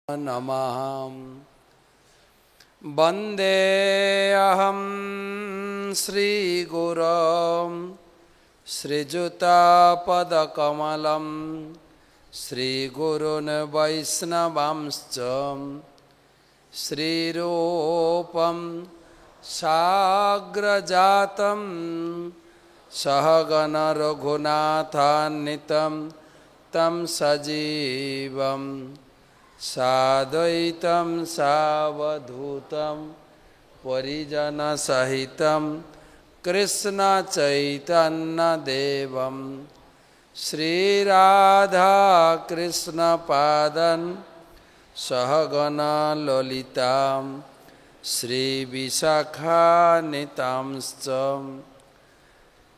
नमः। वन्देऽहं श्रीगुरुं श्रीयुतापदकमलं श्रीगुरून् वैष्णवांश्च श्रीरूपं साग्रजातं सहगण रघुनाथान्वितं तं सजीवं साद्वैतं सावधूतं परिजनसहितं कृष्ण चैतन्य देवं श्रीराधा कृष्ण पादं सहगण ललिता श्रीविशाखान्वितांश्च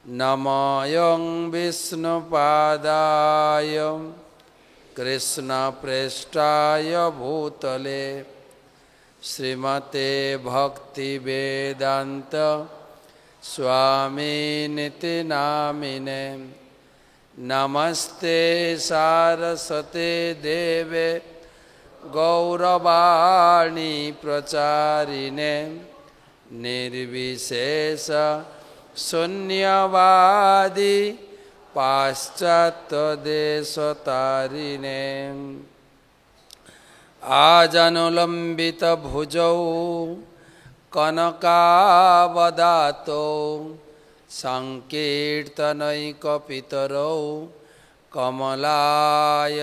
नमोऽयं विष्णुपादाय कृष्णप्रेष्ठाय भूतले श्रीमते भक्तिवेदान्त स्वामिनिति नामिने। नमस्ते सारस्वते देवे गौरवाणी प्रचारिणे निर्विशेष शून्यवादी पाश्चात्यदेशतारिणे। आजानुलम्बितभुजौ कनकावदातो संकीर्तनैकपितरौ कमलायताक्षौ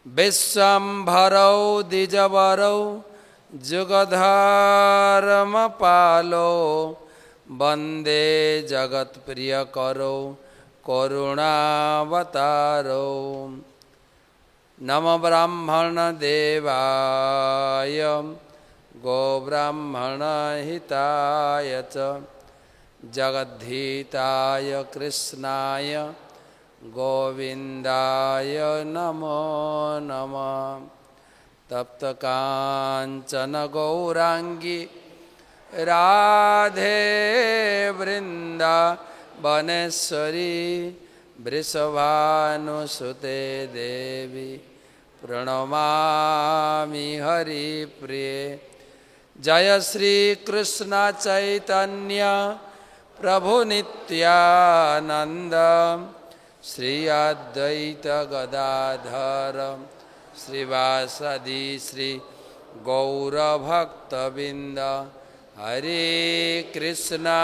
विश्वम्भरौ द्विजवरौ जुगधर्मपालो वन्दे जगत्प्रियकरौ करुणावतारौ। नमो ब्राह्मणदेवाय गोब्राह्मणहिताय च जगद्धिताय कृष्णाय गोविन्दाय नमो नमः। तप्तकाञ्चन गौराङ्गी राधे वृन्दावनेश्वरी वृषभानुसुते देवी प्रणमामि हरिप्रिये। जय श्री कृष्ण चैतन्य प्रभु नित्यानंद श्री अद्वैत गदाधर श्रीवासदि श्री गौरभक्तबिंद। हरे कृष्णा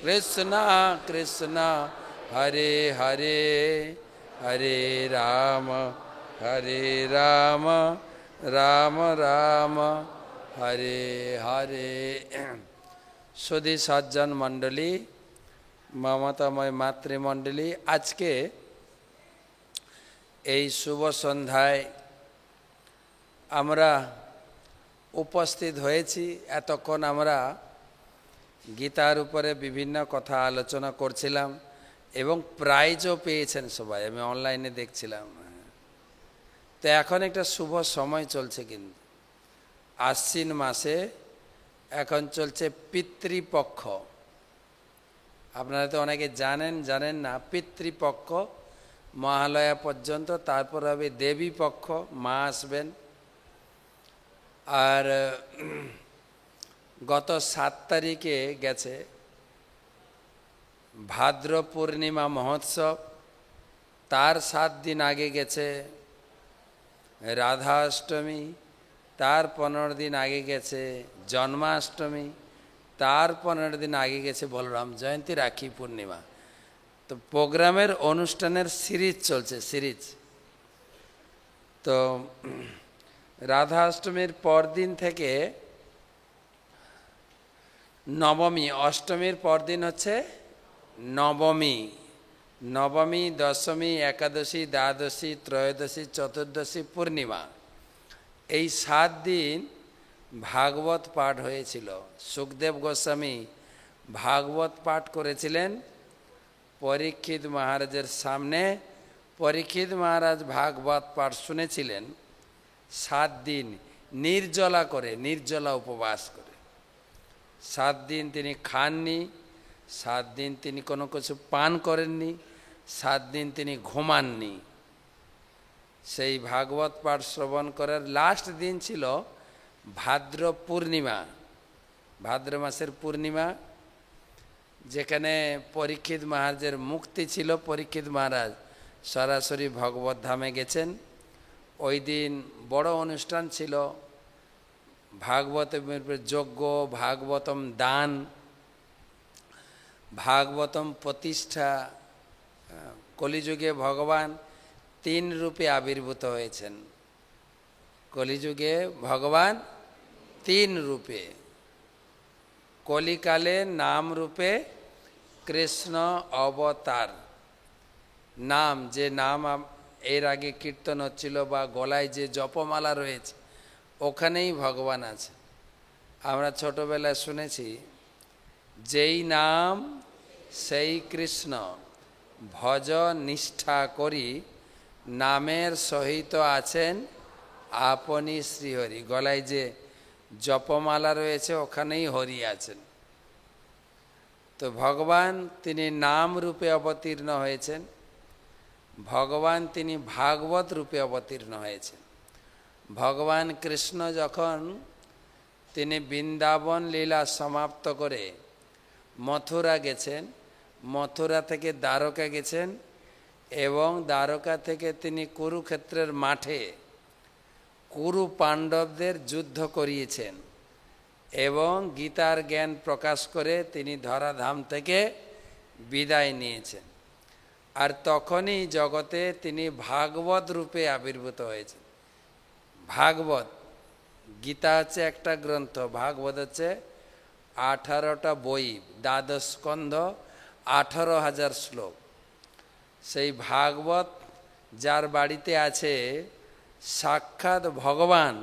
कृष्णा कृष्णा हरे हरे, हरे राम राम राम हरे हरे। सुधी सज्जन मंडली ममतामय मातृमंडली, आज के এই শুভ সন্ধ্যায় আমরা উপস্থিত হয়েছি। এতক্ষণ আমরা গীতার উপরে বিভিন্ন কথা আলোচনা করছিলাম এবং প্রাইজও পেয়েছেন সবাই, আমি অনলাইনে দেখছিলাম। তো এখন একটা শুভ সময় চলছে, কিন্তু আশ্বিন মাসে এখন চলছে পিতৃপক্ষ। আপনারা তো অনেকে জানেন না, পিতৃপক্ষ মহালয়া পর্যন্ত, তারপর হবে দেবী পক্ষ, মা আসবেন। আর গত 7 তারিখে গেছে ভাদ্র পূর্ণিমা মহোৎসব, তার 7 দিন আগে গেছে রাধা অষ্টমী, তার 15 দিন আগে গেছে জন্মাষ্টমী, তার 15 দিন আগে গেছে বলরাম জয়ন্তী, রাখি পূর্ণিমা। তো প্রোগ্রামের অনুষ্ঠানের সিরিজ চলছে, সিরিজ। তো রাধা অষ্টমীর পরদিন থেকে নবমী, অষ্টমীর পরদিন হচ্ছে নবমী, নবমী, দশমী, একাদশী, দ্বাদশী, ত্রয়োদশী, চতুর্দশী, পূর্ণিমা। এই 7 দিন ভাগবত পাঠ হয়েছিল। সুখদেব গোস্বামী ভাগবত পাঠ করেছিলেন পরীক্ষিত মহারাজের সামনে। পরীক্ষিত মহারাজ ভাগবত পাঠ শুনেছিলেন 7 দিন নির্জলা করে, নির্জলা উপবাস করে। 7 দিন তিনি খাননি, 7 দিন তিনি কোনো কিছু পান করেননি, 7 দিন তিনি ঘুমাননি। সেই ভাগবত পাঠ শ্রবণ করার লাস্ট দিন ছিল ভাদ্র পূর্ণিমা, ভাদ্র মাসের পূর্ণিমা, যেখানে পরীক্ষিত মহারাজের মুক্তি ছিল। পরীক্ষিত মহারাজ সরাসরি ভগবত ধামে গেছেন। ওই দিন বড় অনুষ্ঠান ছিল, ভাগবতের যজ্ঞ, ভাগবতম দান, ভাগবতম প্রতিষ্ঠা। কলিযুগে ভগবান 3 রূপে আবির্ভূত হয়েছেন। কলিযুগে ভগবান 3 রূপে, কলিকালে নাম রূপে কৃষ্ণ অবতার। নাম, যে নাম এর আগে কীর্তন হচ্ছিল বা গলায় যে জপমালা রয়েছে ওখানেই ভগবান আছে। আমরা ছোটবেলায় শুনেছি, যেই নাম সেই কৃষ্ণ, ভজ নিষ্ঠা করি, নামের সহিত আছেন আপনি শ্রীহরি। গলায় যে জপমালা রয়েছে ওখানেই হরি আছেন। তো ভগবান তিনি নাম রূপে অবতীর্ণ হয়েছেন, ভগবান তিনি ভাগবত রূপে অবতীর্ণ হয়েছেন। ভগবান কৃষ্ণ যখন তিনি বৃন্দাবন লীলা সমাপ্ত করে মথুরা গেছেন, মথুরা থেকে দ্বারকা গেছেন এবং দ্বারকা থেকে তিনি কুরুক্ষেত্রের মাঠে কুরু পাণ্ডবদের যুদ্ধ করিয়েছেন এবং গীতার জ্ঞান প্রকাশ করে তিনি ধরাধাম থেকে বিদায় নিয়েছেন। আর তখনই জগতে তিনি ভাগবত রূপে আবির্ভূত হয়েছেন। ভাগবত, গীতা হচ্ছে একটা গ্রন্থ, ভাগবত হচ্ছে 18টা বই, 12 স্কন্ধ, 18,000 শ্লোক। সেই ভাগবত যার বাড়িতে আছে, সাক্ষাৎ ভগবান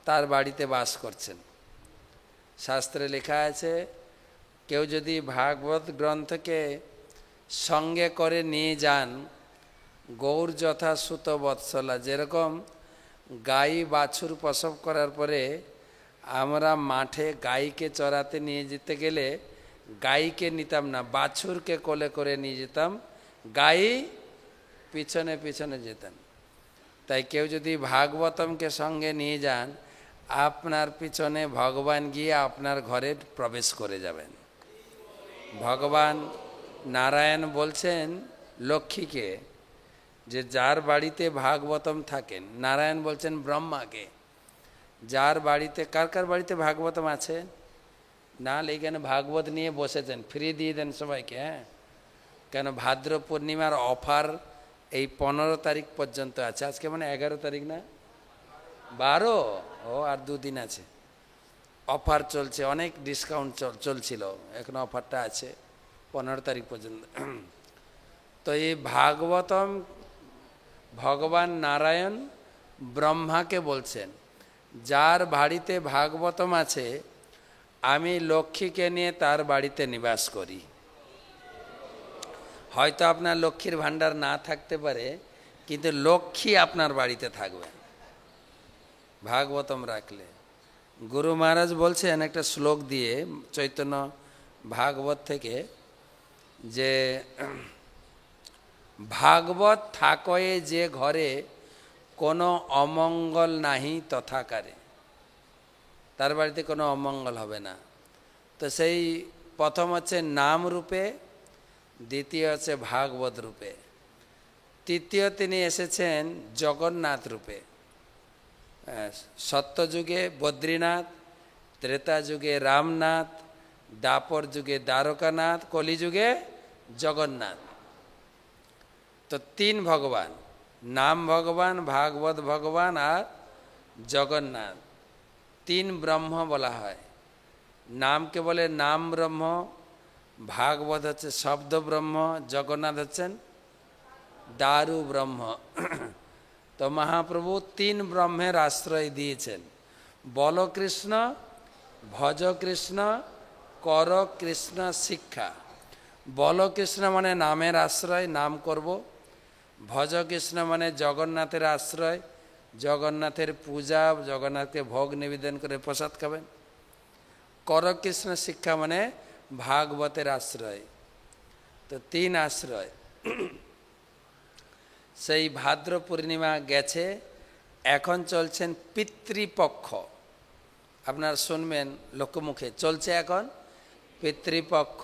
তার বাড়িতে বাস করছেন। শাস্ত্রে লেখা আছে, কেউ যদি ভাগবত গ্রন্থকে সঙ্গে করে নিয়ে যান, গৌর যথা সুত বৎসলা, যেরকম গাই বাছুর প্রসব করার পরে আমরা মাঠে গাইকে চড়াতে নিয়ে যেতে গেলে গাইকে নিতাম না, বাছুরকে কোলে করে নিয়ে যেতাম, গাই পিছনে পিছনে যেতেন। তাই কেউ যদি ভাগবতমকে সঙ্গে নিয়ে যান, আপনার পিছনে ভগবান গিয়ে আপনার ঘরে প্রবেশ করে যাবেন। ভগবান নারায়ণ বলছেন লক্ষ্মীকে যে যার বাড়িতে ভাগবতম থাকেন, নারায়ণ বলছেন ব্রহ্মাকে, যার বাড়িতে, কার কার বাড়িতে ভাগবতম আছে? না, এখানে ভাগবত নিয়ে বসেছেন, ফ্রি দিয়ে দেন সবাইকে। হ্যাঁ, কেন ভাদ্র পূর্ণিমার অফার এই 15 তারিখ পর্যন্ত আছে। আজকে মানে 11 তারিখ না, 12? ও, আর 2 দিন আছে। অফার চলছে, অনেক ডিসকাউন্ট চলছিল, এখন অফারটা আছে 15 তারিখ পর্যন্ত। তো এই ভাগবতম ভগবান নারায়ণ ব্রহ্মাকে বলছেন, যার বাড়িতে ভাগবতম আছে আমি লক্ষ্মীকে নিয়ে তার বাড়িতে নিবাস করি। হয়তো আপনার লক্ষ্মীর ভাণ্ডার না থাকতে পারে, কিন্তু লক্ষ্মী আপনার বাড়িতে থাকবে ভাগবতম রাখলে। গুরু মহারাজ বলছেন একটা শ্লোক দিয়ে চৈতন্য ভাগবত থেকে, যে ভাগবত থাকয়ে যে ঘরে কোনো অমঙ্গল নাহি তথাকারে, তার বাড়িতে কোনো অমঙ্গল হবে না। তো সেই প্রথম হচ্ছে নাম রূপে, দ্বিতীয় হচ্ছে ভাগবত রূপে, তৃতীয় তিনি এসেছেন জগন্নাথ রূপে। সত্যযুগে বদ্রীনাথ, ত্রেতা যুগে রামনাথ, দাপর যুগে দ্বারকানাথ, কলিযুগে জগন্নাথ। তো 3 ভগবান, নাম ভগবান, ভাগবত ভগবান আর জগন্নাথ, 3 ব্রহ্ম বলা হয়। নামকে বলে নাম ব্রহ্ম, ভাগবত হচ্ছে শব্দ ব্রহ্ম, জগন্নাথ হচ্ছেন দারু ব্রহ্ম। তো মহাপ্রভু 3 ব্রহ্মের আশ্রয় দিয়েছেন। বল কৃষ্ণ, ভজ কৃষ্ণ, কর কৃষ্ণ শিক্ষা। বল কৃষ্ণ মানে নামের আশ্রয়, নাম করব। ভজ কৃষ্ণ মানে জগন্নাথের আশ্রয়, জগন্নাথের পূজা, জগন্নাথকে ভোগ নিবেদন করে প্রসাদ খাবেন। কর কৃষ্ণ শিক্ষা মানে ভাগবতের আশ্রয়। তো 3 আশ্রয়। সেই ভাদ্র পূর্ণিমা গেছে, এখন চলছেন পিতৃপক্ষ। আপনারা শুনবেন লোকমুখে চলছে এখন পিতৃপক্ষ,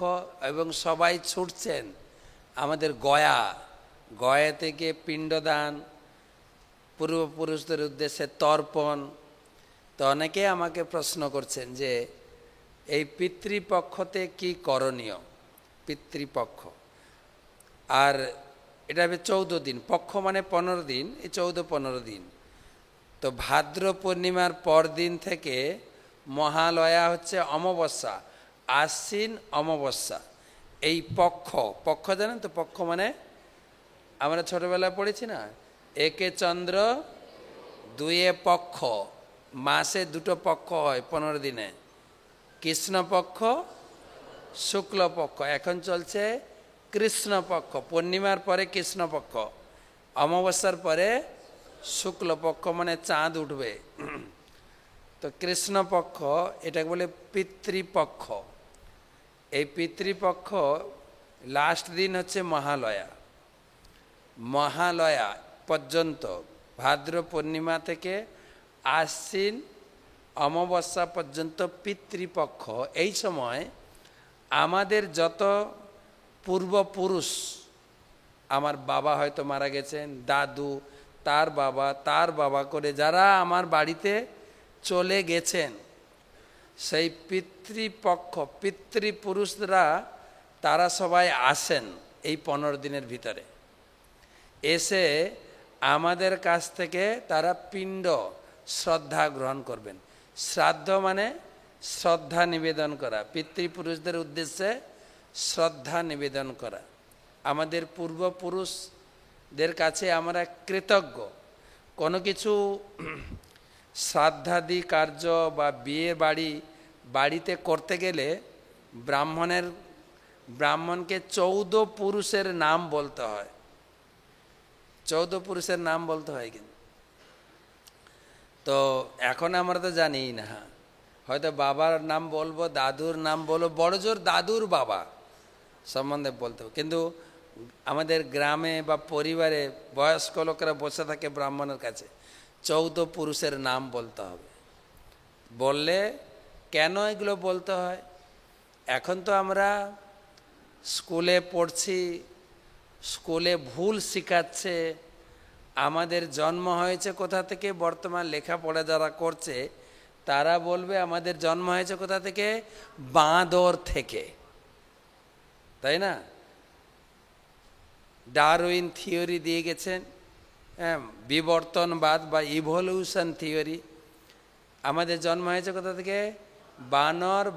এবং সবাই ছুটছেন আমাদের গয়া থেকে পিণ্ডদান, পূর্বপুরুষদের উদ্দেশ্যে তর্পণ। তো অনেকে আমাকে প্রশ্ন করছেন যে এই পিতৃপক্ষতে কি করণীয়। পিতৃপক্ষ আর এটা হবে 14 দিন, পক্ষ মানে 15 দিন, এই 14-15 দিন। তো ভাদ্র পূর্ণিমার পর দিন থেকে মহালয়া হচ্ছে অমাবস্যা, আশ্বিন অমাবস্যা। এই পক্ষ জানেন তো, পক্ষ মানে আমরা ছোটবেলায় পড়েছি না, একে চন্দ্র দুয়ে পক্ষ, মাসে 2টো পক্ষ হয় 15 দিনে, কৃষ্ণপক্ষ শুক্লপক্ষ। এখন চলছে কৃষ্ণপক্ষ, পূর্ণিমার পরে কৃষ্ণপক্ষ, অমাবস্যার পরে শুক্লপক্ষ মানে চাঁদ উঠবে। তো কৃষ্ণপক্ষ এটাকে বলে পিতৃপক্ষ। এই পিতৃপক্ষ লাস্ট দিন হচ্ছে মহালয়া পর্যন্ত, ভাদ্র পূর্ণিমা থেকে আশ্বিন অমাবস্যা পর্যন্ত পিতৃপক্ষ। এই সময় আমাদের যত পূর্বপুরুষ, আমার বাবা হয়তো মারা গেছেন, দাদু, তার বাবা করে যারা আমার বাড়িতে চলে গেছেন, সেই পিতৃপক্ষ পিতৃপুরুষরা তারা সবাই আসেন এই 15 দিনের ভিতরে। এসে আমাদের কাছ থেকে তারা পিণ্ড শ্রদ্ধা গ্রহণ করবেন। শ্রাদ্ধ মানে শ্রদ্ধা নিবেদন করা, পিতৃপুরুষদের উদ্দেশ্যে শ্রদ্ধা নিবেদন করা। আমাদের পূর্বপুরুষদের কাছে আমরা কৃতজ্ঞ। কোনো কিছু শ্রাদ্ধাদি কার্য বা বিয়ে বাড়িতে করতে গেলে ব্রাহ্মণকে 14 পুরুষের নাম বলতে হয়। 14 পুরুষের নাম বলতে হয়। কিন্তু তো এখন আমরা তো জানি না, হয়তো বাবার নাম বলবো, দাদুর নাম বলবো, বড় জোর দাদুর বাবা সম্বন্ধে বলতে হবে। কিন্তু আমাদের গ্রামে বা পরিবারে বয়স্ক লোকেরা বসে থাকে ব্রাহ্মণের কাছে, 14 পুরুষের নাম বলতে হবে। বললে কেন এগুলো বলতে হয়? এখন তো আমরা স্কুলে পড়ছি, স্কুলে ভুল শেখাচ্ছে। আমাদের জন্ম হয়েছে কোথা থেকে? বর্তমান লেখাপড়া যারা করছে তারা বলবে আমাদের জন্ম হয়েছে কোথা থেকে? বাঁদর থেকে, তাই না? ডারউইন থিওরি দিয়ে গেছেন, হ্যাঁ, বিবর্তনবাদ বা ইভলিউশন থিওরি। আমাদের জন্ম হয়েছে কোথা থেকে?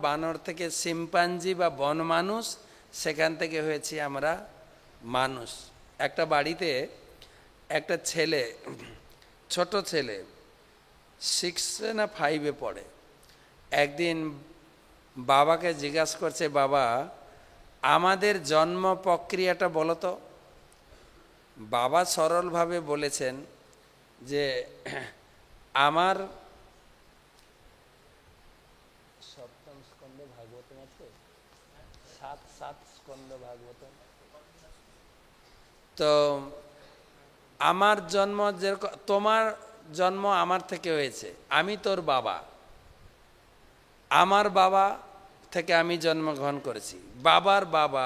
বানর থেকে শিম্পাঞ্জি বা বন মানুষ, সেখান থেকে হয়েছি আমরা মানুষ। একটা বাড়িতে একটা ছেলে, ছোট ছেলে, 6 না 5-এ পড়ে। একদিন বাবাকে জিজ্ঞাসা করছে, বাবা আমাদের জন্ম প্রক্রিয়াটা বলো তো। বাবা সরলভাবে বলেছেন যে আমার সপ্তম স্কন্ধ ভাগবতম আছে, 7 স্কন্ধ ভাগবতম। তো আমার জন্ম যেরকম, তোমার জন্ম আমার থেকে হয়েছে, আমি তোর বাবা, আমার বাবা থেকে আমি জন্মগ্রহণ করেছি, বাবার বাবা,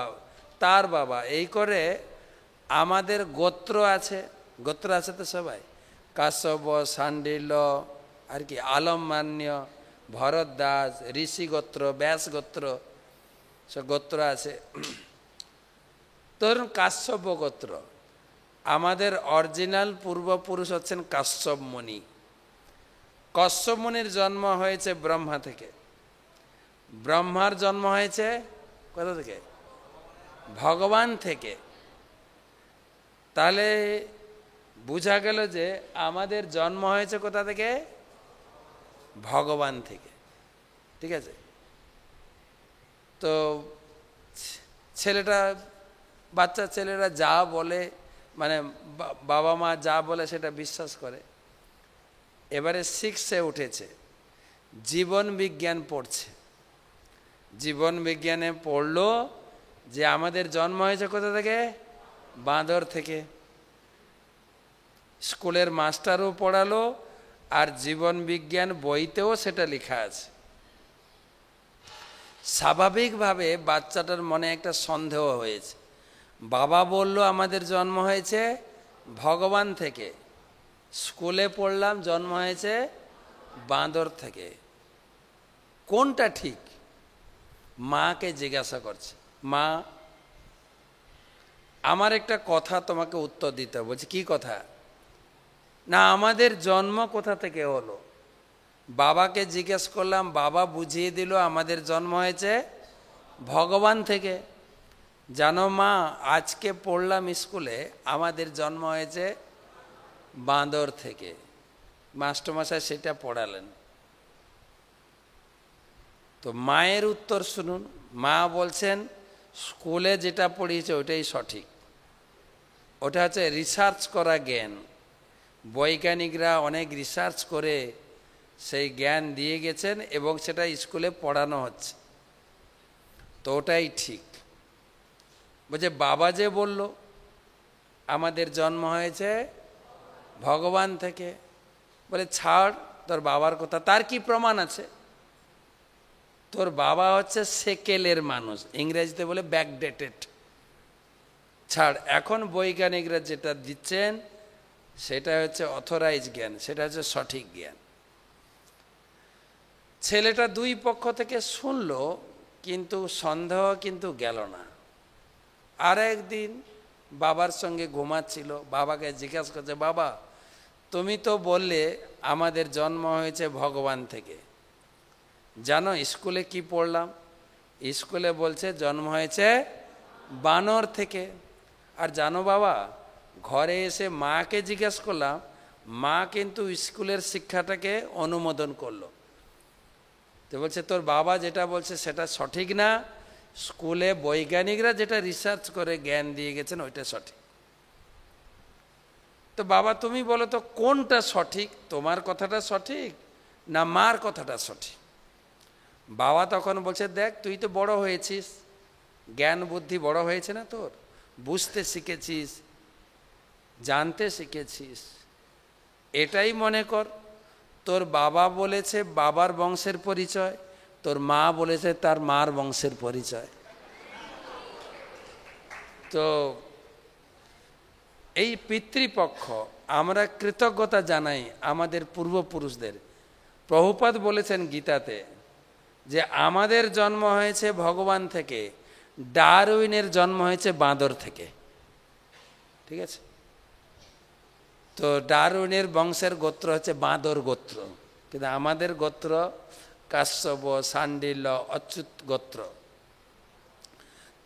তার বাবা, এই করে আমাদের গোত্র আছে তো সবাই, কাশ্যপ, শাণ্ডিল্য, আর কি আলমমান্য, ভরদ্বাজ, ঋষি গোত্র, ব্যাস গোত্র, সব গোত্র আছে। ধরুন কাশ্যপ গোত্র, আমাদের অরিজিনাল পূর্বপুরুষ হচ্ছেন কাশ্যপ মুনি। কাশ্যপ মুনির জন্ম হয়েছে ব্রহ্মা থেকে। ব্রহ্মার জন্ম হয়েছে কোথা থেকে? ভগবান থেকে। তাহলে বোঝা গেল যে আমাদের জন্ম হয়েছে কোথা থেকে? ভগবান থেকে। ঠিক আছে? তো বাচ্চা ছেলেরা যা বলে, মানে বাবা মা যা বলে সেটা বিশ্বাস করে। এবারে 6-এ উঠেছে, জীবন বিজ্ঞান পড়ছে। জীবন বিজ্ঞানে পড়লো যে আমাদের জন্ম হয়েছে কোথা থেকে? বাঁদর থেকে। স্কুলের মাস্টারও পড়ালো, আর জীবন বিজ্ঞান বইতেও সেটা লেখা আছে। স্বাভাবিকভাবে বাচ্চাটার মনে একটা সন্দেহ হয়েছে। বাবা বলল আমাদের জন্ম হয়েছে ভগবান থেকে, স্কুলে পড়লাম জন্ম হয়েছে বাঁদর থেকে, কোনটা ঠিক? মাকে জিজ্ঞাসা করছে, মা আমার একটা কথা তোমাকে উত্তর দিতে হবে। বলছে কি কথা? না, আমাদের জন্ম কোথা থেকে হলো? বাবাকে জিজ্ঞেস করলাম, বাবা বুঝিয়ে দিল আমাদের জন্ম হয়েছে ভগবান থেকে। জানো মা, আজকে পড়লাম স্কুলে আমাদের জন্ম হয়েছে বাঁদর থেকে। মাস্টারমশাই সেটা পড়ালেন। তো মায়ের উত্তর শুনুন। মা বলছেন স্কুলে যেটা পড়িয়েছে ওটাই সঠিক, ওটা হচ্ছে রিসার্চ করা জ্ঞান। বৈজ্ঞানিকরা অনেক রিসার্চ করে সেই জ্ঞান দিয়ে গেছেন এবং সেটা স্কুলে পড়ানো হচ্ছে, তো ওটাই ঠিক। বলছে বাবা যে বলল আমাদের জন্ম হয়েছে ভগবান থেকে, বলে ছাড় তোর বাবার কথা, তার কি প্রমাণ আছে? তোর বাবা হচ্ছে সেকেলের মানুষ, ইংরেজিতে বলে ব্যাকডেটেড। ছাড়, এখন বৈজ্ঞানিকরা যেটা দিচ্ছেন সেটা হচ্ছে অথরাইজ জ্ঞান, সেটা হচ্ছে সঠিক জ্ঞান। ছেলেটা দুই পক্ষ থেকে শুনলো, কিন্তু সন্দেহ কিন্তু গেল না। আর একদিন বাবার সঙ্গে ঘুমাচ্ছিল, বাবাকে জিজ্ঞাসা করছে, বাবা তুমি তো বললে আমাদের জন্ম হয়েছে ভগবান থেকে, জানো স্কুলে কি পড়লাম? স্কুলে বলছে জন্ম হয়েছে বানর থেকে। আর জানো বাবা, ঘরে এসে মাকে জিজ্ঞাসা করলাম, মা কিন্তু স্কুলের শিক্ষাটাকে অনুমোদন করলো। তো বলছে তোর বাবা যেটা বলছে সেটা সঠিক না, স্কুলে বৈজ্ঞানিকরা যেটা রিসার্চ করে জ্ঞান দিয়ে গেছেন ওইটা সঠিক। তো বাবা তুমি বলো তো কোনটা সঠিক, তোমার কথাটা সঠিক না মার কথাটা সঠিক? বাবা তখন বলছে দেখ তুই তো বড় হয়েছিস, জ্ঞান বুদ্ধি বড় হয়েছে না তোর, বুঝতে শিখেছিস, জানতে শিখেছিস, এটাই মনে কর তোর বাবা বলেছে বাবার বংশের পরিচয়, তোর মা বলেছে তার মার বংশের পরিচয়। তো এই পিতৃপক্ষ আমরা কৃতজ্ঞতা জানাই আমাদের পূর্বপুরুষদের। প্রভুপাদ বলেছেন গীতাতে যে আমাদের জন্ম হয়েছে ভগবান থেকে, ডারউইনের জন্ম হয়েছে বাঁদর থেকে। ঠিক আছে? তো ডারউইনের বংশের গোত্র হচ্ছে বাঁদর গোত্র, কিন্তু আমাদের গোত্র কাশ্যপ, শাণ্ডিল্য, অচ্যুত গোত্র।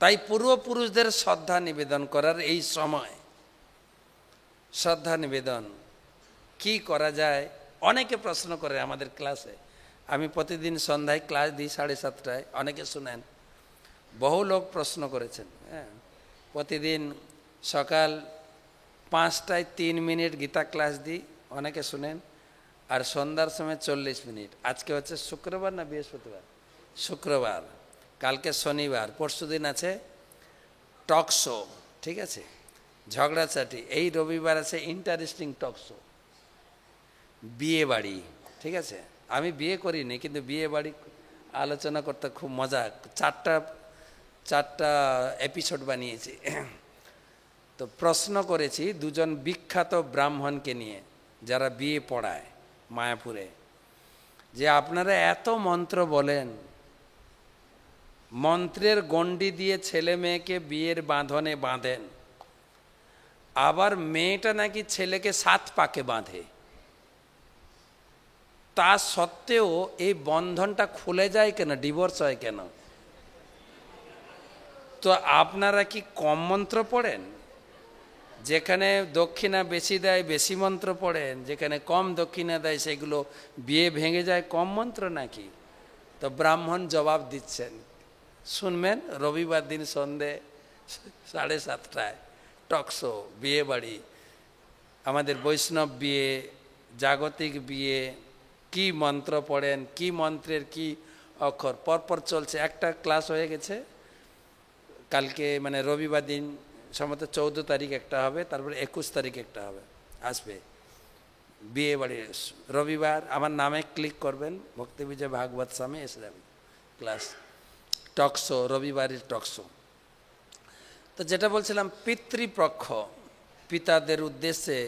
তাই পূর্বপুরুষদের শ্রদ্ধা নিবেদন করার এই সময় শ্রদ্ধা নিবেদন কি করা যায়? অনেকে প্রশ্ন করে আমাদের ক্লাসে, আমি প্রতিদিন সন্ধ্যায় ক্লাস দিই 7:30টায়, অনেকে শুনেন, বহু লোক প্রশ্ন করেছেন। হ্যাঁ, প্রতিদিন সকাল 5টায় 3 মিনিট গীতা ক্লাস দিই, অনেকে শুনেন, আর সন্ধ্যার সময় 40 মিনিট। আজকে হচ্ছে শুক্রবার না বৃহস্পতিবার? শুক্রবার, কালকে শনিবার, পরশুদিন আছে টক শো। ঠিক আছে, ঝগড়াঝাটি। এই রবিবার আছে ইন্টারেস্টিং টক শো, বিয়ে বাড়ি। ঠিক আছে, আমি বিয়ে করিনি, কিন্তু বিয়ে বাড়ি আলোচনা করতে খুব মজা। 4টা এপিসোড বানিয়েছি। তো প্রশ্ন করেছি দুজন বিখ্যাত ব্রাহ্মণকে নিয়ে যারা বিয়ে পড়ায় মায়াপুরে, যে আপনারা এত মন্ত্র বলেন, মন্ত্রের গণ্ডি দিয়ে ছেলে মেয়েকে বিয়ের বাঁধনে বাঁধেন, আবার মেয়েটা নাকি ছেলেকে 7 পাকে বাঁধে, তা সত্ত্বেও এই বন্ধনটা খুলে যায় কেন, ডিভোর্স হয় কেন? তো আপনারা কি কম মন্ত্র পড়েন? যেখানে দক্ষিণা বেশি দেয় বেশি মন্ত্র পড়েন, যেখানে কম দক্ষিণা দেয় সেগুলো বিয়ে ভেঙে যায়, কম মন্ত্র নাকি? তো ব্রাহ্মণ জবাব দিচ্ছেন, শুনবেন রবিবার দিন সন্ধে 7:30টায় টক শো, বিয়ে বাড়ি, আমাদের বৈষ্ণব বিয়ে, জাগতিক বিয়ে, কি মন্ত্র পড়েন, কি মন্ত্রের কি অক্ষর, পরপর চলছে। একটা ক্লাস হয়ে গেছে, কালকে মানে রবিবার দিন সম্ভবত 14 তারিখ একটা হবে, তারপরে 21 তারিখ একটা হবে। আসবে বিয়ে বাড়ি রবিবার আমার নামে ক্লিক করবেন ভক্তি বিজয় ভাগবত স্বামী এসে যাবে ক্লাস টকশো রবিবারের টকশো। তো যেটা বলছিলাম পিতৃপক্ষ পিতাদের উদ্দেশ্যে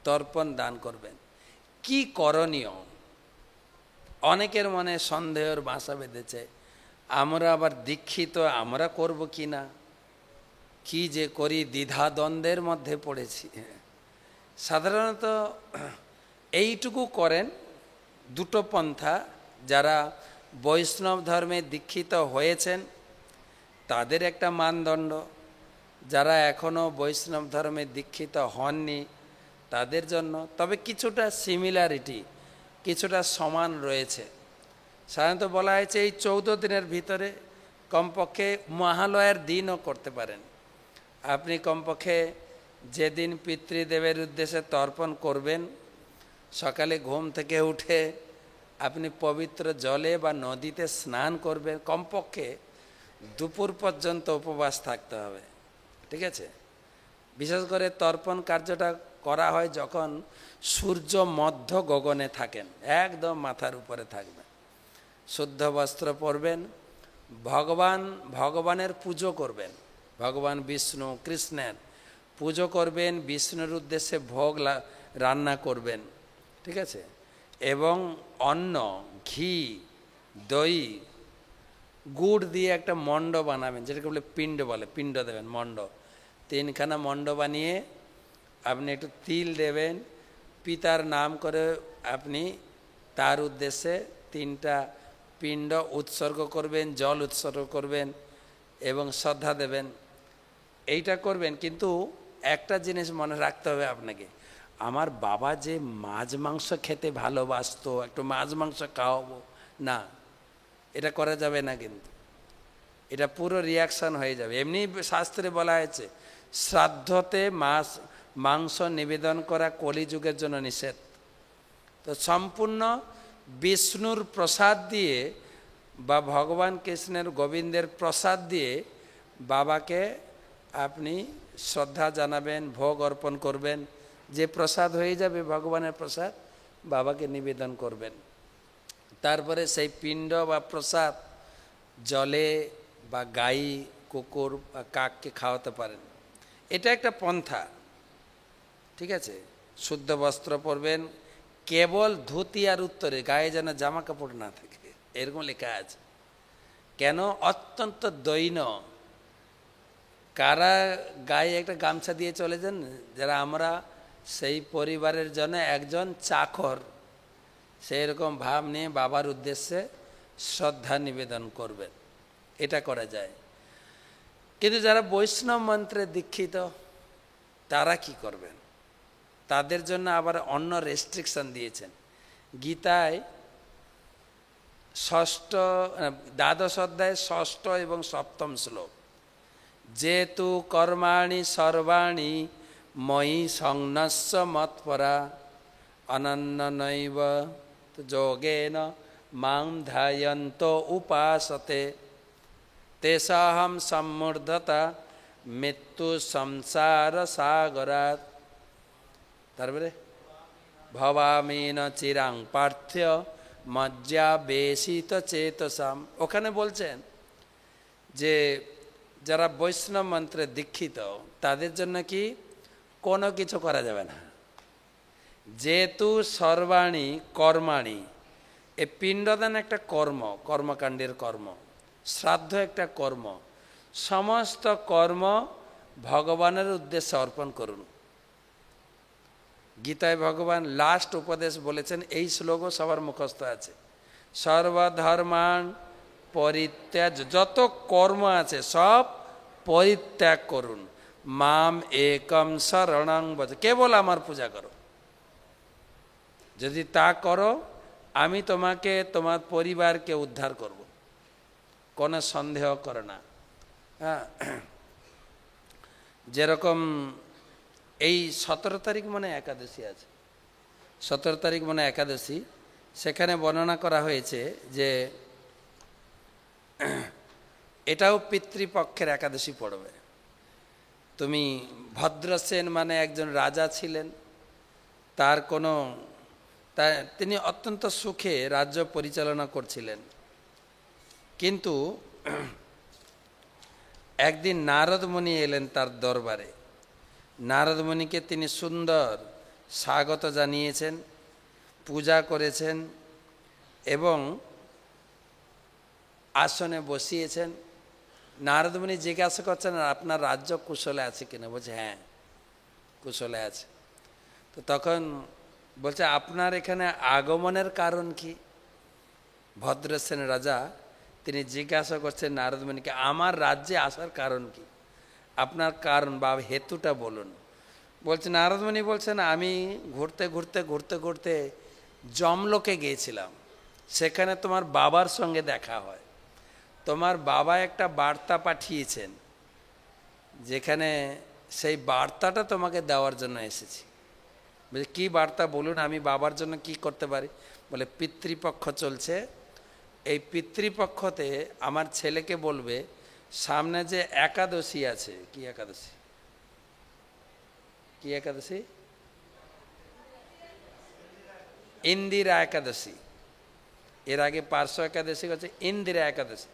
তর্পণ দান করবেন। কি করণীয়? অনেকের মনে সন্দেহের বাসা বেঁধেছে, আমরা আবার দীক্ষিত আমরা করব কি না, কি যে করি দ্বিধাদ্বন্দ্বের মধ্যে পড়েছি। সাধারণত এইটুকু করেন, দুটো পন্থা, যারা বৈষ্ণব ধর্মে দীক্ষিত হয়েছেন তাদের একটা মানদণ্ড, যারা এখনও বৈষ্ণব ধর্মে দীক্ষিত হননি তাদের জন্য তবে কিছুটা সিমিলারিটি, কিছুটা সমান রয়েছে। সাধারণত বলা হয়েছে এই 14 দিনের ভিতরে কমপক্ষে মহালয়ার দিনও করতে পারেন। আপনি কমপক্ষে যেদিন পিতৃদেবের উদ্দেশ্যে তর্পণ করবেন সকালে ঘুম থেকে উঠে আপনি পবিত্র জলে বা নদীতে স্নান করবেন, কমপক্ষে দুপুর পর্যন্ত উপবাস থাকতে হবে, ঠিক আছে? বিশেষ করে তর্পণ কার্যটা করা হয় যখন সূর্য মধ্য গগনে থাকেন, একদম মাথার উপরে থাকবেন, শুদ্ধ বস্ত্র পরবেন, ভগবানের পুজো করবেন, ভগবান বিষ্ণু কৃষ্ণের পুজো করবেন, বিষ্ণুর উদ্দেশ্যে ভোগ রান্না করবেন, ঠিক আছে? এবং অন্ন, ঘি, দই, গুড় দিয়ে একটা মণ্ড বানাবেন, যেটাকে বলে পিণ্ড বলে, পিণ্ড দেবেন, মণ্ড 3খানা মণ্ড বানিয়ে আপনি একটু তিল দেবেন, পিতার নাম করে আপনি তার উদ্দেশ্যে 3টা পিণ্ড উৎসর্গ করবেন, জল উৎসর্গ করবেন এবং শ্রদ্ধা দেবেন। এইটা করবেন, কিন্তু একটা জিনিস মনে রাখতে হবে আপনাকে, আমার বাবা যে মাছ মাংস খেতে ভালোবাসতো, একটু মাছ মাংস খাওয়াবো না, এটা করা যাবে না। কিন্তু এটা পুরো রিয়াকশান হয়ে যাবে। এমনি শাস্ত্রে বলা হয়েছে শ্রাদ্ধতে মাংস নিবেদন করা কলিযুগের জন্য নিষেধ। তো সম্পূর্ণ বিষ্ণুর প্রসাদ দিয়ে বা ভগবান কৃষ্ণের গোবিন্দের প্রসাদ দিয়ে বাবাকে আপনি শ্রদ্ধা জানাবেন, ভোগ অর্পণ করবেন, যে প্রসাদ হয়ে যাবে ভগবানের প্রসাদ বাবাকে নিবেদন করবেন। তারপরে সেই পিণ্ড বা প্রসাদ জলে বা গাই, কুকুর বা কাককে খাওয়াতে পারেন। এটা একটা পন্থা, ঠিক আছে? শুদ্ধ বস্ত্র পরবেন, কেবল ধুতি আর উত্তরে, গায়ে যেন জামা কাপড় না থাকে, এরকম লেখা আছে। কেন? অত্যন্ত দৈন্য। কারা গায়ে একটা গামছা দিয়ে চলে যান, যারা আমরা সেই পরিবারের জন্য একজন চাকর, সেই রকম ভাব নিয়ে বাবার উদ্দেশ্যে শ্রদ্ধা নিবেদন করবেন, এটা করা যায়। কিন্তু যারা বৈষ্ণব মন্ত্রে দীক্ষিত তারা কি করবেন? তাদের জন্য আবার অন্য রেস্ট্রিকশন দিয়েছেন। গীতায় দ্বাদশ অধ্যায় 6ষ্ঠ এবং 7ম শ্লোক, যেতু কর্মাণি সর্বাণি ময়ি সংন্যস্য মৎপরা অনন্যনৈব যোগেন মাং ধ্যায়ন্ত উপাসতে তেষাহম সম্মূঢ়তা মৃত্যু সংসার সাগরাৎ। তারপরে ভবামিন চিরাং পার্থ্য মজ্জা বেশিত চেতসাম। ওখানে বলছেন যে যারা বৈষ্ণব মন্ত্রে দীক্ষিত তাদের জন্য কি কোনো কিছু করা যাবে না। যেহেতু সর্বাণী কর্মাণী, এ পিণ্ডদান একটা কর্মকাণ্ডের কর্ম, শ্রাদ্ধ একটা কর্ম, সমস্ত কর্ম ভগবানের উদ্দেশ্যে অর্পণ করুন। গীতায় ভগবান লাস্ট উপদেশ বলেছেন, এই শ্লোকও সবার মুখস্থ আছে, সর্বধর্মান পরিত্যাজ, যত কর্ম আছে সব পরিত্যাগ করুন, মাম একম শরণং ব্রজ, কেবল আমার পূজা করো। যদি তা করো আমি তোমাকে তোমার পরিবারকে উদ্ধার করব, কোনো সন্দেহ করো না। হ্যাঁ, যেরকম এই 17 তারিখ মনে একাদশী আছে, 17 তারিখ মনে একাদশী, সেখানে বর্ণনা করা হয়েছে যে এটাও পিতৃপক্ষের একাদশী পড়বে। তো তুমি ভদ্রসেন মানে একজন রাজা ছিলেন, তার কোনো তিনি অত্যন্ত সুখে রাজ্য পরিচালনা করছিলেন। কিন্তু একদিন নারদ মুনি এলেন তার দরবারে। নারদ মুনিকে তিনি সুন্দর স্বাগত জানিয়েছেন, পূজা করেছেন এবং আসনে বসিয়েছেন। নারদ মুনি জিজ্ঞাসা করছেন, আপনার রাজ্য কুশলে আছে কিনা? বলছে হ্যাঁ, কুশলে আছে। তো তখন বলছে, আপনার এখানে আগমনের কারণ কি? ভদ্রসেন রাজা তিনি জিজ্ঞাসা করছেন নারদ মুনিকে, আমার রাজ্যে আসার কারণ কি? আপনার কারণ বা হেতুটা বলুন। বলছে, নারদ মুনি বলছেন, আমি ঘুরতে ঘুরতে ঘুরতে ঘুরতে যমলোকে গিয়েছিলাম, সেখানে তোমার বাবার সঙ্গে দেখা হয়। তোমার বাবা একটা বার্তা পাঠিয়েছেন, যেখানে সেই বার্তাটা তোমাকে দেওয়ার জন্য এসেছি। বলছে, কী বার্তা বলুন, আমি বাবার জন্য কি করতে পারি? বলে, পিতৃপক্ষ চলছে, এই পিতৃপক্ষতে আমার ছেলেকে বলবে সামনে যে একাদশী আছে। কি একাদশী? কি একাদশী? ইন্দিরা একাদশী। এর আগে পার্শ্ব একাদশী হচ্ছে ইন্দিরা একাদশী।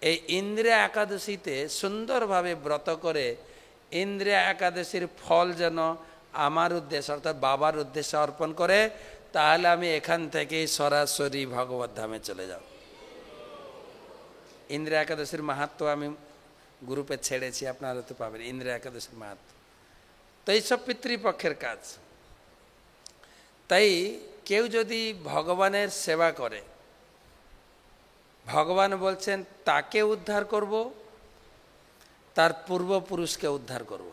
এই ইন্দিরা একাদশীতে সুন্দরভাবে ব্রত করে ইন্দিরা একাদশীর ফল যেন আমার উদ্দেশ্যে অর্থাৎ বাবার উদ্দেশ্যে অর্পণ করে, তাহলে আমি এখান থেকেই সরাসরি ভগবত ধামে চলে যাব। ইন্দিরা একাদশীর মাহাত্ম্য আমি গ্রুপে ছেড়েছি, আপনারা তো পাবেন ইন্দিরা একাদশীর মাহাত্ম্য। তো এইসব পিতৃপক্ষের কাজ। তাই কেউ যদি ভগবানের সেবা করে, ভগবান বলছেন তাকে উদ্ধার করব, তার পূর্বপুরুষকে উদ্ধার করব।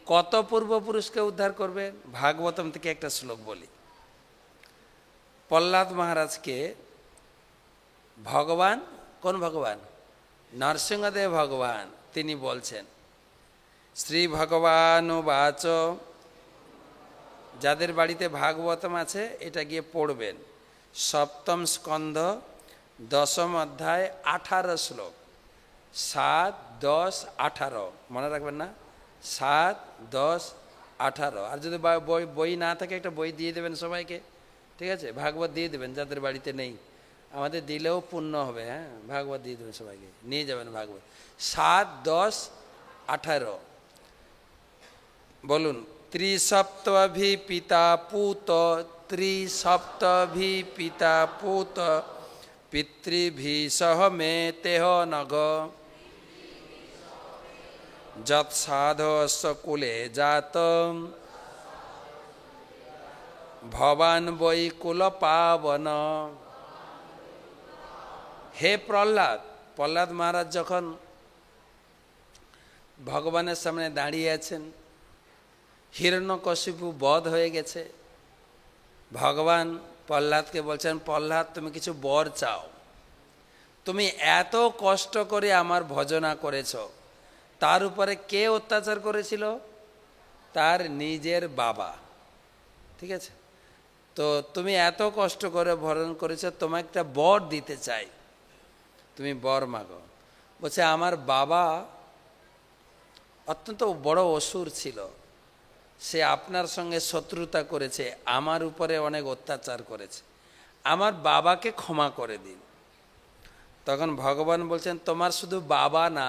কত পূর্বপুরুষকে উদ্ধার করবে? ভাগবতম থেকে একটা শ্লোক বলি। প্রহ্লাদ মহারাজকে ভগবান, কোন ভগবান? নরসিংহদেব ভগবান, তিনি বলছেন, শ্রী ভগবান বাচ, যাদের বাড়িতে ভাগবতম আছে এটা গিয়ে পড়বেন, সপ্তম স্কন্ধ 10ম অধ্যায় 18 শ্লোক, 7, 10, 18 মনে রাখবেন না? 7, 10, 18। আর যদি বই না থাকে একটা বই দিয়ে দেবেন সবাইকে, ঠিক আছে? ভাগবত দিয়ে দেবেন যাদের বাড়িতে নেই, আমাদের দিলেও পুণ্য হবে। হ্যাঁ, ভাগবত দিয়ে দেবেন সবাইকে, নিয়ে যাবেন ভাগবত। 7, 10, 18 বলুন। ত্রিসপ্তভি পিতা পুত, ত্রিসপ্তভি পিতা পুত, পিতৃভি সহ মে তেহ নগ, যৎ সাধস্য কুলে জাত, ভবান বৈ কুল পাবন। হে প্রহ্লাদ, প্রহ্লাদ মহারাজ যখন ভগবানের সামনে দাঁড়িয়ে আছেন, হিরণ্যকশিপু বধ হয়ে গেছে, ভগবান প্রহ্লাদকে বলছেন, প্রহ্লাদ তুমি কিছু বর চাও। তুমি এত কষ্ট করে আমার ভজনা করেছ, তার উপরে কে অত্যাচার করেছিল? তার নিজের বাবা, ঠিক আছে? তো তুমি এত কষ্ট করে ভজন করেছ, তোমাকে একটা বর দিতে চাই, তুমি বর মাগো। বলছে, আমার বাবা অত্যন্ত বড় অসুর ছিল, সে আপনার সঙ্গে শত্রুতা করেছে, আমার উপরে অনেক অত্যাচার করেছে, আমার বাবাকে ক্ষমা করে দিন। তখন ভগবান বলছেন, তোমার শুধু বাবা না,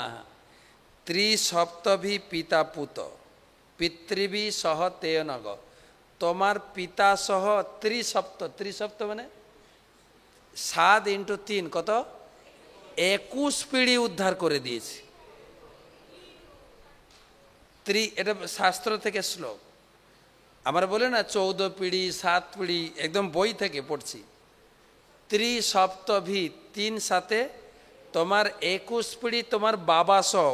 ত্রিসপ্তভি পিতা পুত, পিতৃভি সহ তেয় নগ, তোমার পিতা সহ ত্রিসপ্ত, ত্রিসপ্ত মানে 7 × 3 কত? 21 পিঢ়ি উদ্ধার করে দিয়েছি। এটা শাস্ত্র থেকে শ্লোক, আমরা বলি না 14 পিঢ়ি 7 পিঢ়ি, একদম বই থেকে পড়ছি। ত্রিসপ্তভি 3 সাথে তোমার 21 পিঢ়ি তোমার বাবা সহ,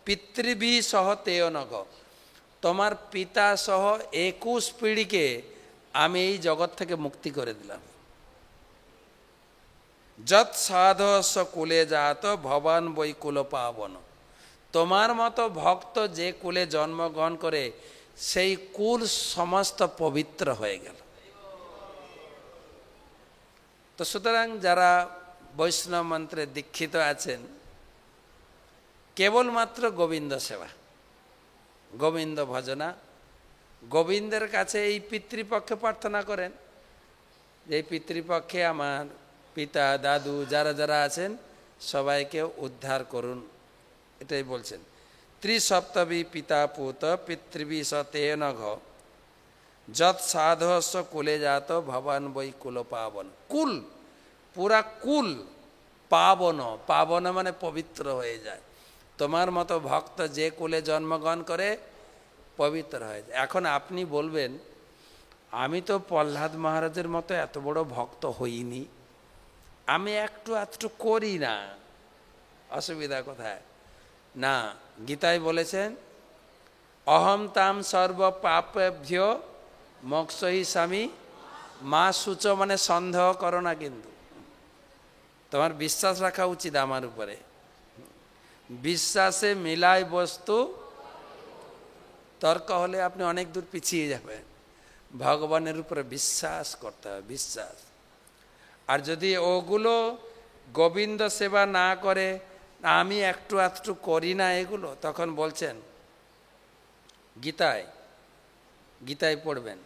পিতৃভি সহ তেয় নগ, তোমার পিতা সহ 21 পিঢ়িকে আমি এই জগৎ থেকে মুক্তি করে দিলাম। যৎ সাধস কুলে জাত, ভবান বৈ কুল পাবন। তোমার মতো ভক্ত যে কুলে জন্মগ্রহণ করে, সেই কুল সমস্ত পবিত্র হয়ে গেল। তো সুতরাং যারা বৈষ্ণব মন্ত্রে দীক্ষিত আছেন, কেবলমাত্র গোবিন্দ সেবা, গোবিন্দ ভজনা। গোবিন্দের কাছে এই পিতৃপক্ষে প্রার্থনা করেন যে এই পিতৃপক্ষে আমার পিতা দাদু যারা যারা আছেন সবাইকে উদ্ধার করুন, এটাই বলছেন। ত্রিসপ্তবী পিতা পুত পিতৃবী সতেন ঘ যৎ সাধস্য কুলে জাত ভবান বৈ কুল পাবন। কুল, পুরা কুল পাবন, পাবন মানে পবিত্র হয়ে যায়। তোমার মতো ভক্ত যে কুলে জন্মগ্রহণ করে পবিত্র হয়ে যায়। এখন আপনি বলবেন আমি তো প্রহ্লাদ মহারাজের মতো এত বড় ভক্ত হইনি, আমি একটু আধটু করি না, অসুবিধা কোথায়? না, গীতায় বলেছেন অহম তাম সর্ব পাপভ্য মোক্ষই স্বামী মা সূচ, মানে সন্দেহ করো না, কিন্তু তোমার বিশ্বাস রাখা উচিত আমার উপরে। বিশ্বাসে মিলাই বস্তু, তর্ক হলে আপনি অনেক দূর পিছিয়ে যাবেন। ভগবানের উপরে বিশ্বাস করতে হবে, বিশ্বাস। আর যদি ওগুলো গোবিন্দ সেবা না করে, আমি একটু আধটু করি না এগুলো, তখন বলছেন গীতায়, গীতায় পড়বেন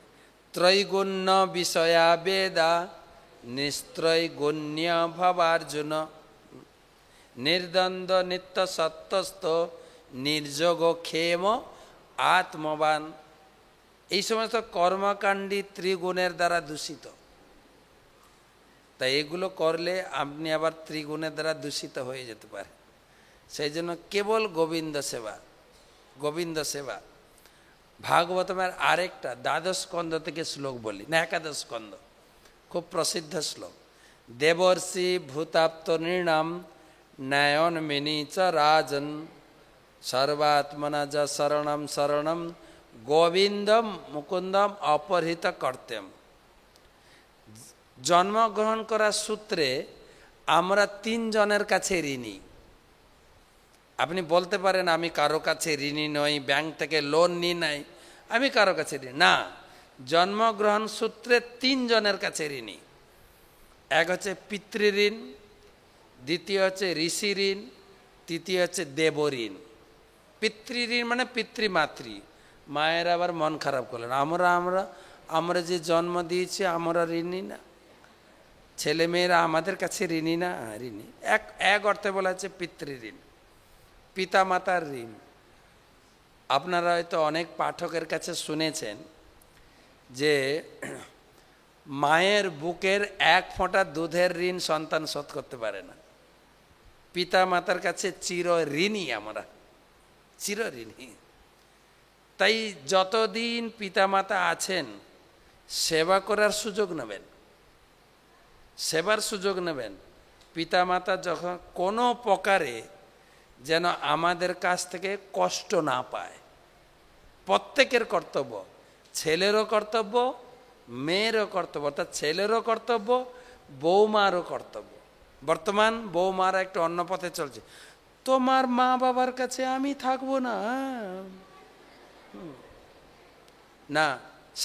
ত্রৈগুণ্য বিষয়া বেদা নিস্ত্রৈগুণ্য ভবার্জুন নির্দ্বন্দ্ব নিত্য সত্যস্থ নির্যোগ ক্ষেম আত্মবান। এই সমস্ত কর্মকাণ্ডী ত্রিগুণের দ্বারা দূষিত, তাই এগুলো করলে আপনি আবার ত্রিগুণের দ্বারা দূষিত হয়ে যেতে পারে। সেই জন্য কেবল গোবিন্দ সেবা, গোবিন্দ সেবা। ভাগবতমের আরেকটা দ্বাদশ স্কন্ধ থেকে শ্লোক বলি, না একাদশ স্কন্ধ, খুব প্রসিদ্ধ শ্লোক। দেবর্ষি ভূতাপ্ত নৃণাম নয়ন মিনি চ রাজন সর্বাত্মনা য শরণম শরণম গোবিন্দম মুকুন্দম অপহৃত কর্তেম। জন্মগ্রহণ করার সূত্রে আমরা তিনজনের কাছে ঋণী। আপনি বলতে পারেন আমি কারো কাছে ঋণী নই, ব্যাংক থেকে লোন নিই নাই, আমি কারো কাছে ঋণী না। জন্মগ্রহণ সূত্রে তিনজনের কাছে ঋণী। এক হচ্ছে পিতৃঋণ, দ্বিতীয় হচ্ছে ঋষি ঋণ, তৃতীয় হচ্ছে দেবঋণ। পিতৃঋণ মানে পিতৃমাতৃ, মায়ের আবার মন খারাপ করলেন, আমরা আমরা আমরা যে জন্ম দিয়েছি আমরা ঋণী না, ছেলে মেয়েরা আমাদের কাছে ঋণী না? ঋণী। এক অর্থে বলা হচ্ছে পিতৃঋণ, পিতা মাতার ঋণ। আপনারা হয়তো অনেক পাঠকের কাছে শুনেছেন যে মায়ের বুকের এক ফোঁটা দুধের ঋণ সন্তান শোধ করতে পারে না। পিতা মাতার কাছে চির ঋণী আমরা, চির ঋণী। তাই যতদিন পিতামাতা আছেন সেবা করার সুযোগ নেবেন, সেবার সুযোগ নেবেন। পিতামাতা যখন কোনো প্রকারে যেন আমাদের কাছ থেকে কষ্ট না পায়, প্রত্যেকের কর্তব্য, ছেলেরও কর্তব্য, মেয়েরও কর্তব্য, অর্থাৎ ছেলেরও কর্তব্য, বৌমারও কর্তব্য। বর্তমান বৌমারা একটু অন্য পথে চলছে, তোমার মা বাবার কাছে আমি থাকবো না। না,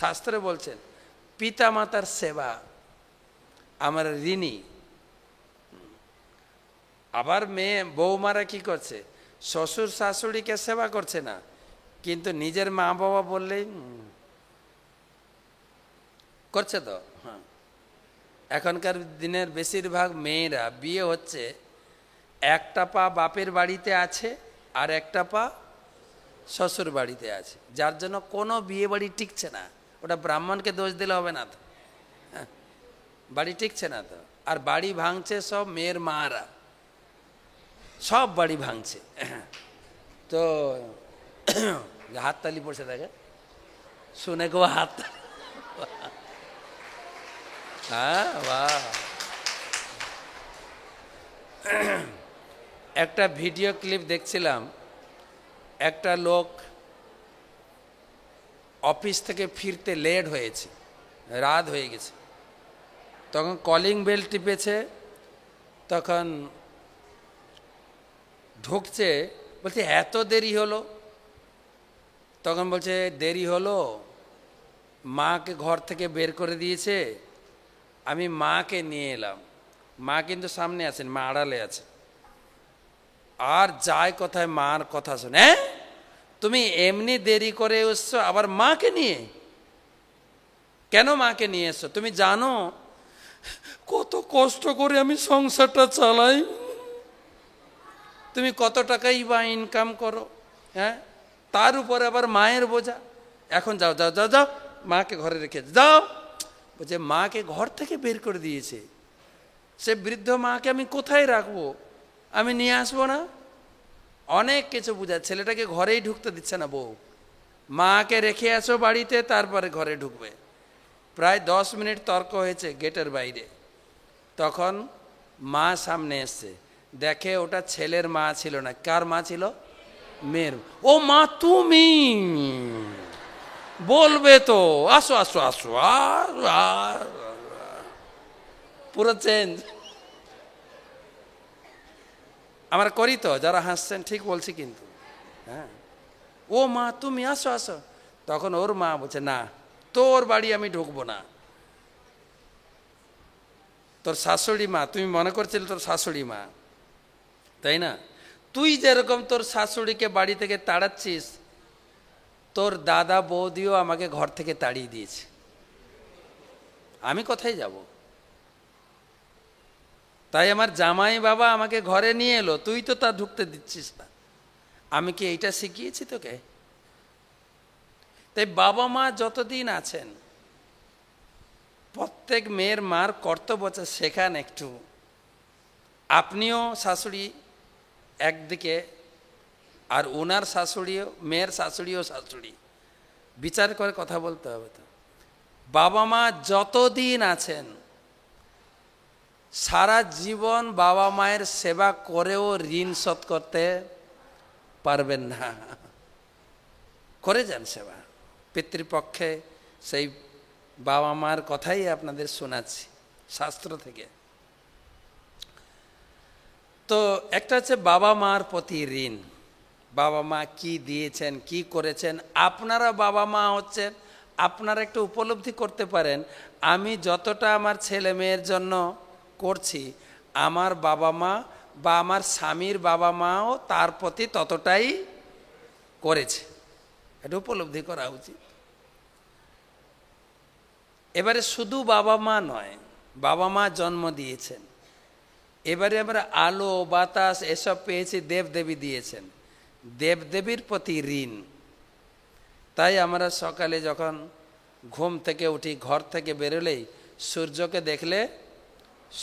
শাস্ত্রে বলছেন পিতা মাতার সেবা আমরা ঋণী। আবার মেয়ে বৌমারা কি করছে, শ্বশুর শাশুড়িকে সেবা করছে না, কিন্তু নিজের মা বাবা বললেই করছে তো। হ্যাঁ, এখনকার দিনের বেশিরভাগ মেয়েরা বিয়ে হচ্ছে, একটা পা বাপের বাড়িতে আছে আর একটা পা শ্বশুর বাড়িতে আছে, যার জন্য কোনো বিয়ে বাড়ি টিকছে না। ওটা ব্রাহ্মণকে দোষ দিলে হবে না তো, হ্যাঁ, বাড়ি টিকছে না তো। আর বাড়ি ভাঙছে সব মেয়ের মারা, সব বাড়ি ভাঙছে। তো হাততালি পড়ছে, দেখে শুনে গো হাত। হ্যাঁ, বাহ। একটা ভিডিও ক্লিপ দেখছিলাম, একটা লোক অফিস থেকে ফিরতে লেট হয়েছে, রাত হয়ে গেছে, তখন কলিং বেল টিপেছে, তখন ঢুকছে, বলছে এত দেরি হলো। তখন বলছে দেরি হলো, মাকে ঘর থেকে বের করে দিয়েছে, আমি মাকে নিয়ে এলাম। মা কিন্তু সামনে আছেন, মা আড়ালে আছে, আর যায় কোথায় মার কথা শুনে, তুমি এমনি দেরি করে এসছো আবার মাকে নিয়ে, কেন মাকে নিয়ে এসছো? তুমি জানো কত কষ্ট করে আমি সংসারটা চালাই, তুমি কত টাকাই বা ইনকাম করো, হ্যাঁ, তার উপরে আবার মায়ের বোঝা। এখন যাও যাও যাও যাও, মাকে ঘরে রেখে যাও। বলছে মাকে ঘর থেকে বের করে দিয়েছে, সে বৃদ্ধ মাকে আমি কোথায় রাখবো, আমি নিয়ে আসবো না? অনেক কিছু বোঝা, ছেলেটাকে ঘরেই ঢুকতে দিচ্ছে না বউ। মাকে রেখে আসো বাড়িতে, তারপরে ঘরে ঢুকবে। প্রায় 10 মিনিট তর্ক হয়েছে গেটের বাইরে। তখন মা সামনে এসছে, দেখে ওটা ছেলের মা ছিল না, কার মা ছিল? মেয়ের। ও মা তুমি বলবে তো, আসো আসো আসো, পুরো চেঞ্জ। আমরা করি তো, যারা হাসছেন ঠিক বলছি কিন্তু, হ্যাঁ। ও মা তুমি আসো আসো। তখন ওর মা বলছে না, তোর বাড়ি আমি ঢুকবো না। তোর শাশুড়ি মা, তুমি মনে করছিলে তোর শাশুড়ি মা, তাই না? তুই যেরকম তোর শাশুড়িকে বাড়ি থেকে তাড়াচ্ছিস, তোর দাদা বৌদিও আমাকে ঘর থেকে তাড়িয়ে দিয়েছে, আমি কোথায় যাব? তাই আমার জামাই বাবা আমাকে ঘরে নিয়ে এলো, তুই তো তা ঢুকতে দিচ্ছিস না। আমি কি এইটা শিখিয়েছি তোকে? তাই বাবা মা যতদিন আছেন, প্রত্যেক মেয়ের মার কর্তব্য আছে শেখান একটু। আপনিও শাশুড়ি একদিকে, আর ওনার শাশুড়িও, মেয়ের শাশুড়িও শাশুড়ি, বিচার করে কথা বলতে হবে। তো বাবা মা যতদিন আছেন, সারা জীবন বাবা মায়ের সেবা করেও ঋণ শোধ করতে পারবেন না। করে যান সেবা পিতৃপক্ষে। সেই বাবা মার কথাই আপনাদের শোনাচ্ছি শাস্ত্র থেকে। তো একটা হচ্ছে বাবা মার প্রতি ঋণ। বাবা মা কি দিয়েছেন, কি করেছেন, আপনারা বাবা মা হচ্ছেন, আপনারা একটু উপলব্ধি করতে পারেন, আমি যতটা আমার ছেলে মেয়ের জন্য করছি, আমার বাবা মা বা আমার স্বামীর বাবা মাও তার প্রতি ততটাই করেছে। এটা উপলব্ধি করা উচিত। এবারে শুধু বাবা মা নয়, বাবা মা জন্ম দিয়েছেন, এবারে আমরা আলো বাতাস এসব পেয়েছি, দেবদেবী দিয়েছেন, দেবদেবীর প্রতি ঋণ। তাই আমরা সকালে যখন ঘুম থেকে উঠি, ঘর থেকে বেরোলেই সূর্যকে দেখলে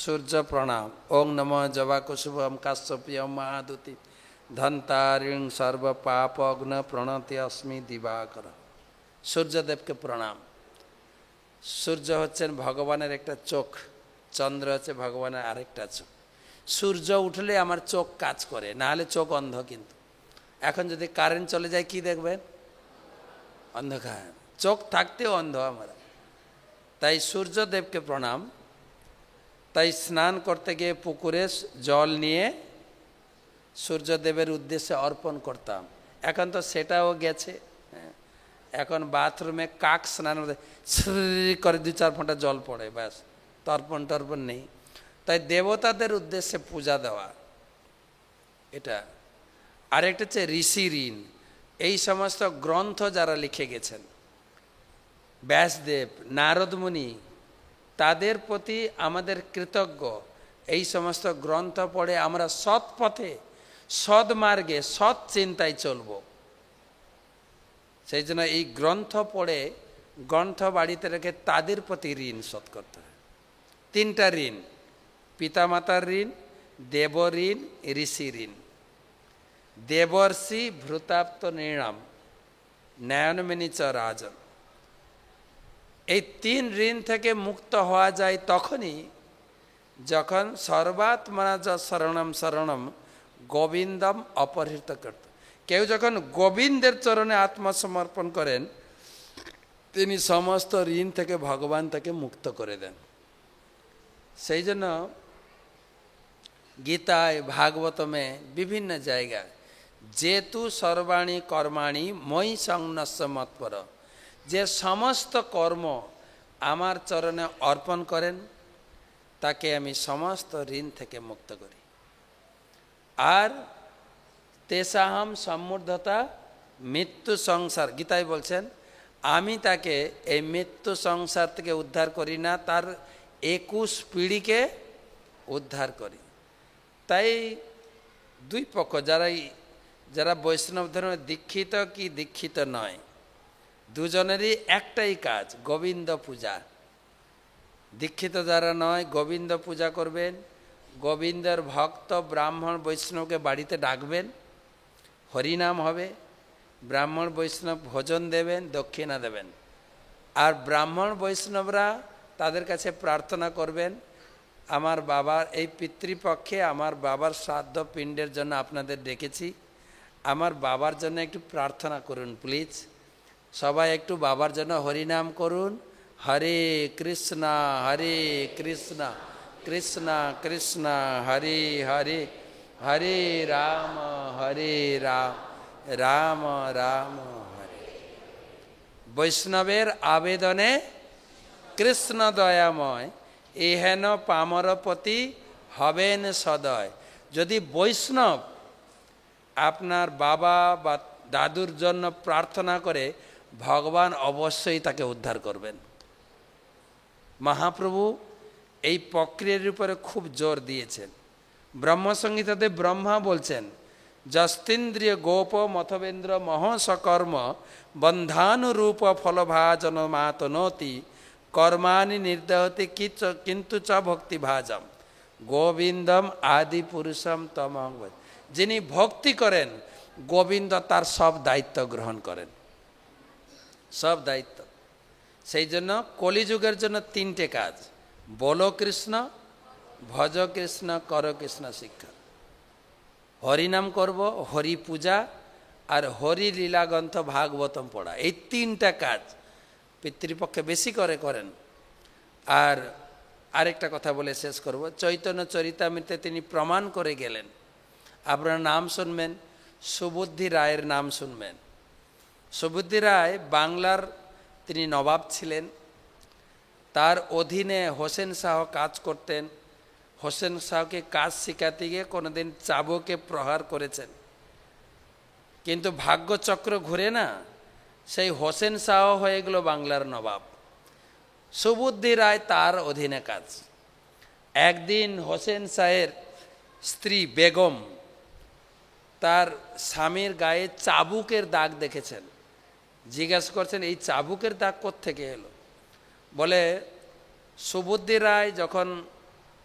সূর্য প্রণাম, ওং নম জবা কুসুম কাশ্যপিয়ম মহাদুতি ধন্তারিং সর্ব পাপগ্ন প্রণতি অস্মি দিবাকর। সূর্যদেবকে প্রণাম। সূর্য হচ্ছেন ভগবানের একটা চোখ, চন্দ্র হচ্ছে ভগবানের আরেকটা চোখ। সূর্য উঠলে আমার চোখ কাজ করে, না হলে চোখ অন্ধ। কিন্তু এখন যদি কারেন্ট চলে যায় কি দেখবেন? অন্ধকার। চোখ থাকতেও অন্ধ আমরা। তাই সূর্যদেবকে প্রণাম। তাই স্নান করতে গিয়ে পুকুরে জল নিয়ে সূর্যদেবের উদ্দেশ্যে অর্পণ করতাম। এখন তো সেটাও গেছে। এখন বাথরুমে কাক স্নান করে 2-4 ফোঁটা জল পড়ে, ব্যাস, তর্পণ টর্পণ নেই। তাই দেবতাদের উদ্দেশ্যে পূজা দেওয়া এটা। আরেকটা হচ্ছে ঋষি ঋণ। এই সমস্ত গ্রন্থ যারা লিখে গেছেন, ব্যাসদেব, নারদমুনি, তাদের প্রতি আমাদের কৃতজ্ঞ। এই সমস্ত গ্রন্থ পড়ে আমরা সৎ পথে, সৎ মার্গে, সৎ চিন্তায় চলব। সেই জন্য এই গ্রন্থ পড়ে, গ্রন্থ বাড়িতে রেখে তাদের প্রতি ঋণ শোধ করতে হয়। 3টা ঋণ: পিতামাতার ঋণ, দেব ঋণ, ঋষি ঋণ। দেবর্ষি ভ্রুতাপ্ত নৃণাম নয়নমণি চ রাজন। এই 3 ঋণ থেকে মুক্ত হওয়া যায় তখনই যখন সর্বাত্মনা য শরণম শরণম গোবিন্দম অপহৃত করত। কেউ যখন গোবিন্দের চরণে আত্মসমর্পণ করেন, তিনি সমস্ত ঋণ থেকে ভগবান তাকে মুক্ত করে দেন। সেই জন্য গীতায়, ভাগবতমে, বিভিন্ন জায়গায় যেতু সর্বাণী কর্মাণি মই সংন্যস্য মৎপর, যে সমস্ত কর্ম আমার চরণে অর্পণ করেন তাকে আমি সমস্ত ঋণ থেকে মুক্ত করি। আর তেষাহম সম্মূর্ধতা মৃত্যু সংসার, গীতায় বলছেন আমি তাকে এই মৃত্যু সংসার থেকে উদ্ধার করি না, তার 21 পিঢ়িকে উদ্ধার করি। তাই দুই পক্ষ, যারা বৈষ্ণব ধর্মে দীক্ষিত কি দীক্ষিত নয়, দুজনেরই একটাই কাজ, গোবিন্দ পূজা। দীক্ষিত যারা নয় গোবিন্দ পূজা করবেন, গোবিন্দের ভক্ত ব্রাহ্মণ বৈষ্ণবকে বাড়িতে ডাকবেন, হরিনাম হবে, ব্রাহ্মণ বৈষ্ণব ভোজন দেবেন, দক্ষিণা দেবেন। আর ব্রাহ্মণ বৈষ্ণবরা তাদের কাছে প্রার্থনা করবেন, আমার বাবার এই পিতৃপক্ষে আমার বাবার শ্রাদ্ধ পিণ্ডের জন্য আপনাদের ডেকেছি, আমার বাবার জন্য একটু প্রার্থনা করুন প্লিজ। সবাই একটু বাবার জন্য হরিনাম করুন, হরে কৃষ্ণ কৃষ্ণ কৃষ্ণ হরে হরে, হরে রাম রাম রাম হরে। বৈষ্ণবের আবেদনে কৃষ্ণ দয়াময়, এহেন পামরপতি হবেন সদয়। যদি বৈষ্ণব আপনার বাবা বা দাদুর জন্য প্রার্থনা করে, ভগবান অবশ্যই তাকে উদ্ধার করবেন। মহাপ্রভু এই প্রক্রিয়ার উপরে খুব জোর দিয়েছেন। ব্রহ্মসংহিতাতে ব্রহ্মা বলছেন, যস্তিন্দ্রিয় গোপ মথবেন্দ্র মহসকর্ম বন্ধানুরূপ ফলভাজন মাতনতি কর্মাণি নির্দহতি কিন্তু চ ভক্তি ভাজম গোবিন্দম আদি পুরুষম তমং। যিনি ভক্তি করেন গোবিন্দ তার সব দায়িত্ব গ্রহণ করেন, সব দায়িত্ব। সেই জন্য কলিযুগের জন্য 3টে কাজ, বলো কৃষ্ণ, ভজ কৃষ্ণ, কর কৃষ্ণ শিক্ষা। হরিনাম করব, হরি পূজা আর হরি লীলাগ্রন্থ ভাগবতম পড়া, এই 3টা কাজ পিতৃপক্ষে বেশি করেন। আর আরেকটা কথা বলে শেষ করব, চৈতন্য চরিতামৃতে তিনি প্রমাণ করে গেলেন। আপনারা নাম শুনবেন, সুবুদ্ধি রায়ের নাম শুনবেন। সুবুদ্ধি রায় বাংলার তিনি নবাব ছিলেন, তার অধীনে হোসেন শাহ কাজ করতেন। হোসেন শাহকে কাজ শেখাতে গিয়ে কোনোদিন চাবুকে প্রহার করেছেন, কিন্তু ভাগ্যচক্র ঘুরে না, সেই হোসেন শাহ হয়ে গেল বাংলার নবাব। সুবুদ্ধি রায় তার অধীনে কাজ। একদিন হোসেন শাহের স্ত্রী বেগম তার স্বামীর গায়ে চাবুকের দাগ দেখেছেন, জিজ্ঞাসা করছেন এই চাবুকের দাগ কোত্থেকে এলো। বলে সুবুদ্ধি রায় যখন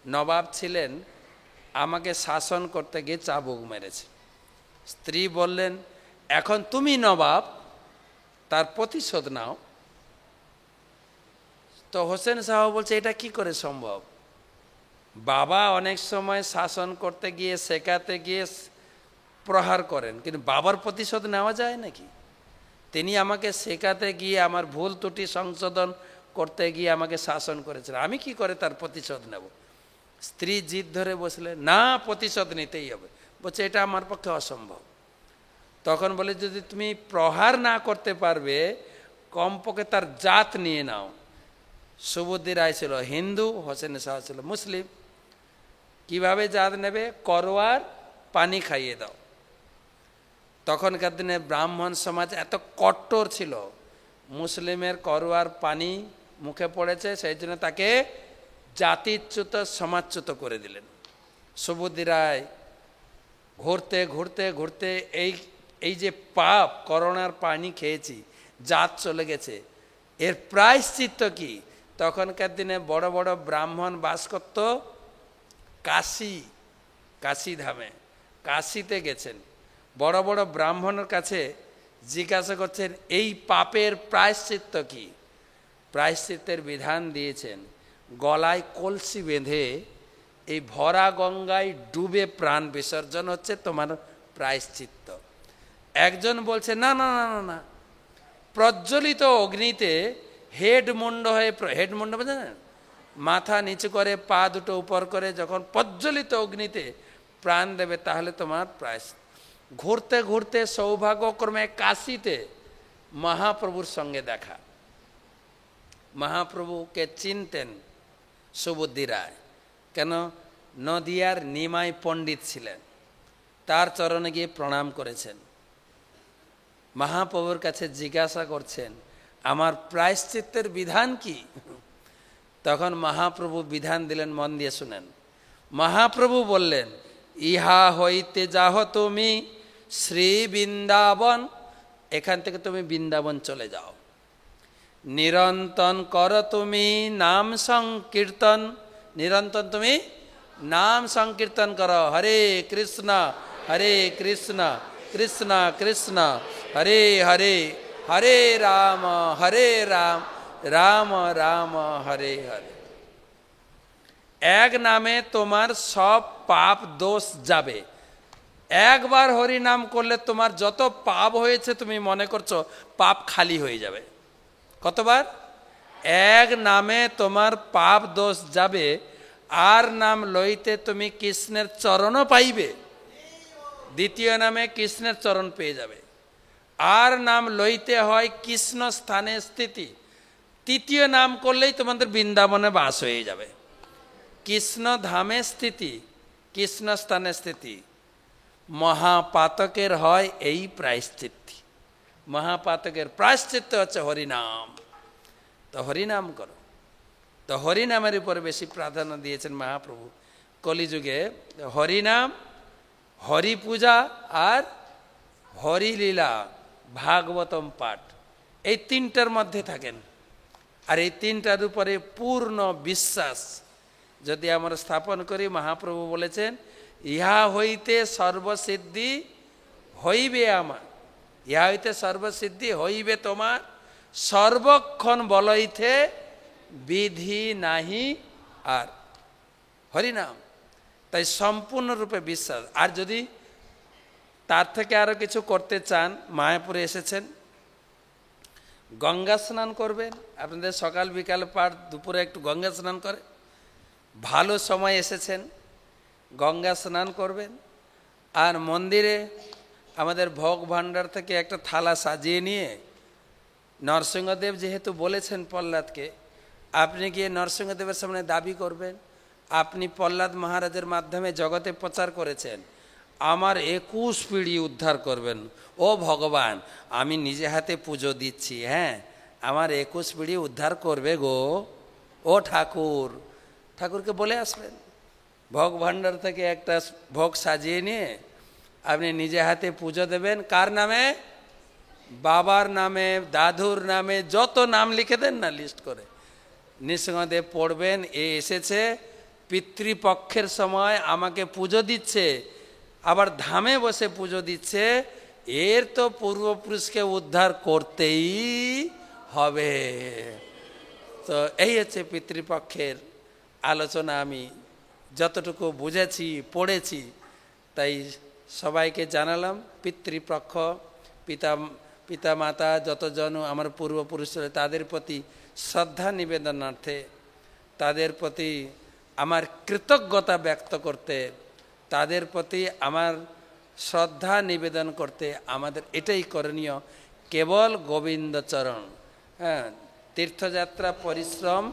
নবাব ছিলেন আমাকে শাসন করতে গিয়ে চাবুক মেরেছে। স্ত্রী বললেন, এখন তুমি নবাব, তার প্রতিশোধ নাও। তো হোসেন শাহ বলছে এটা কি করে সম্ভব, বাবা অনেক সময় শাসন করতে গিয়ে শেখাতে গিয়ে প্রহার করেন, কিন্তু বাবার প্রতিশোধ নেওয়া যায় নাকি? তিনি আমাকে শেখাতে গিয়ে আমার ভুল ত্রুটি সংশোধন করতে গিয়ে আমাকে শাসন করেছেন, আমি কি করে তার প্রতিশোধ নেব? স্ত্রী জিদ ধরে বসলে, না প্রতিশোধ নিতেই হবে। বলছে এটা আমার পক্ষে অসম্ভব। তখন বলে যদি তুমি প্রহার না করতে পারবে কমপক্ষে তার জাত নিয়ে নাও। সুবুদ্ধি রায় ছিল হিন্দু, হোসেন শাহ ছিল মুসলিম। কিভাবে জাত নেবে? করোয়ার পানি খাইয়ে দাও। তখনকার দিনে ব্রাহ্মণ সমাজ এত কট্টর ছিল, মুসলিমের করোয়ার পানি মুখে পড়েছে, সেই জন্য তাকে জাতিচ্যুত সমাজচ্যুত করে দিলেন। সুবুদ্ধি রায় ঘুরতে ঘুরতে ঘুরতে এই যে পাপ, করোনার পানি খেয়েছি, জাত চলে গেছে, এর প্রায়শ্চিত্ত কি? তখনকার দিনে বড় বড় ব্রাহ্মণ বাস করত কাশী ধামে, কাশীতে গেছেন, বড় বড় ব্রাহ্মণের কাছে জিজ্ঞাসা করছেন এই পাপের প্রায়শ্চিত্ত কি? প্রায়শ্চিত্তের বিধান দিয়েছেন, গলায় কলসি বেঁধে এই ভরা গঙ্গায় ডুবে প্রাণ বিসর্জন হচ্ছে তোমার প্রায়শ্চিত্ত। একজন বলছে না না না না না, প্রজ্বলিত অগ্নিতে হেডমুন্ড হয়ে, হেডমুন্ড জানেন, মাথা নিচু করে পা দুটো উপর করে যখন প্রজ্বলিত অগ্নিতে প্রাণ দেবে তাহলে তোমার প্রায়শ্চিত্ত। ঘুরতে ঘুরতে সৌভাগ্যক্রমে কাশীতে মহাপ্রভুর সঙ্গে দেখা। মহাপ্রভুকে চিনতেন সুবুদ্ধি রায়, কেন? নদিয়ার নিমাই পণ্ডিত ছিলেন, তার চরণে গিয়ে প্রণাম করেছেন। মহাপ্রভুর কাছে জিজ্ঞাসা করছেন আমার প্রায়শ্চিত্তের বিধান কি? তখন মহাপ্রভু বিধান দিলেন, মন দিয়ে শুনেন। মহাপ্রভু বললেন, ইহা হইতে যাহ তুমি শ্রী বৃন্দাবন, এখান থেকে তুমি বৃন্দাবন চলে যাও। নিরন্তন কর তুমি নাম সংকীর্তন, নিরন্তন তুমি নাম সংকীর্তন করো, হরে কৃষ্ণ কৃষ্ণ কৃষ্ণ হরে হরে, হরে রাম রাম রাম হরে হরে। এক নামে তোমার সব পাপ দোষ যাবে। একবার হরি নাম করলে তোমার যত পাপ হয়েছে তুমি মনে করছো পাপ খালি হয়ে যাবে। কতবার? এক নামে তোমার পাপ দোষ যাবে, আর নাম লইতে তুমি কৃষ্ণের চরণও পাইবে। দ্বিতীয় নামে কৃষ্ণের চরণ পেয়ে যাবে। আর নাম লইতে হয় কৃষ্ণ স্থানে স্থিতি। তৃতীয় নাম করলেই তোমাদের বৃন্দাবনে বাস হয়ে যাবে। কৃষ্ণ ধামে স্থিতি, কৃষ্ণ স্থানে স্থিতি। মহাপাতকের হয় এই প্রায়শ্চিত্ত। মহাপাতকের প্রায়শ্চিত্ত হচ্ছে হরিনাম। তো হরিনাম করো। তো হরিনামের উপরে বেশি প্রাধান্য দিয়েছেন মহাপ্রভু কলিযুগে। হরিনাম, হরি পূজা আর হরিলীলা, ভাগবতম পাঠ, এই তিনটার মধ্যে থাকেন। আর এই তিনটার উপরে পূর্ণ বিশ্বাস যদি আমরা স্থাপন করি, মহাপ্রভু বলেছেন ইহা হইতে সর্বসিদ্ধি হইবে আমার, ইহা হইতে সর্বসিদ্ধি হইবে তোমার, সর্বক্ষণ বলইতে বিধি নাহি আর। হরিনাম, তাই সম্পূর্ণরূপে বিশ্বাস। আর যদি তার থেকে আরো কিছু করতে চান, মায়াপুরে এসেছেন, গঙ্গা স্নান করবেন। আপনাদের সকাল বিকাল পাঠ, দুপুরে একটু গঙ্গা স্নান করে, ভালো সময় এসেছেন, গঙ্গা স্নান করবেন। আর মন্দিরে আমাদের ভোগ ভাণ্ডার থেকে একটা থালা সাজিয়ে নিয়ে, নরসিংহদেব যেহেতু বলেছেন প্রহ্লাদকে, আপনি গিয়ে নরসিংহদেবের সামনে দাবি করবেন আপনি প্রহ্লাদ মহারাজের মাধ্যমে জগতে প্রচার করেছেন, আমার 21 পিঢ়ি উদ্ধার করবেন। ও ভগবান, আমি নিজে হাতে পুজো দিচ্ছি, হ্যাঁ আমার 21 পিঢ়ি উদ্ধার করবে গো, ও ঠাকুর। ঠাকুরকে বলে আসবেন, ভোগ ভাণ্ডার থেকে একটা ভোগ সাজিয়ে নিয়ে আপনি নিজে হাতে পুজো দেবেন। কার নামে? বাবার নামে, দাদুর নামে, যত নাম লিখে দেন না লিস্ট করে, নৃসিংহদেব পড়বেন এ এসেছে পিতৃপক্ষের সময় আমাকে পুজো দিচ্ছে, আবার ধামে বসে পুজো দিচ্ছে, এর তো পূর্বপুরুষকে উদ্ধার করতেই হবে। তো এই হচ্ছে পিতৃপক্ষের আলোচনা। আমি যতটুকু বুঝেছি, পড়েছি, তাই সবাইকে জানালাম। পিতৃপক্ষ, পিতা মাতা যতজন আমার পূর্বপুরুষ, তাদের প্রতি শ্রদ্ধা নিবেদনার্থে, তাদের প্রতি আমার কৃতজ্ঞতা ব্যক্ত করতে, তাদের প্রতি আমার শ্রদ্ধা নিবেদন করতে আমাদের এটাই করণীয়। কেবল গোবিন্দচরণ, হ্যাঁ, তীর্থযাত্রা পরিশ্রম,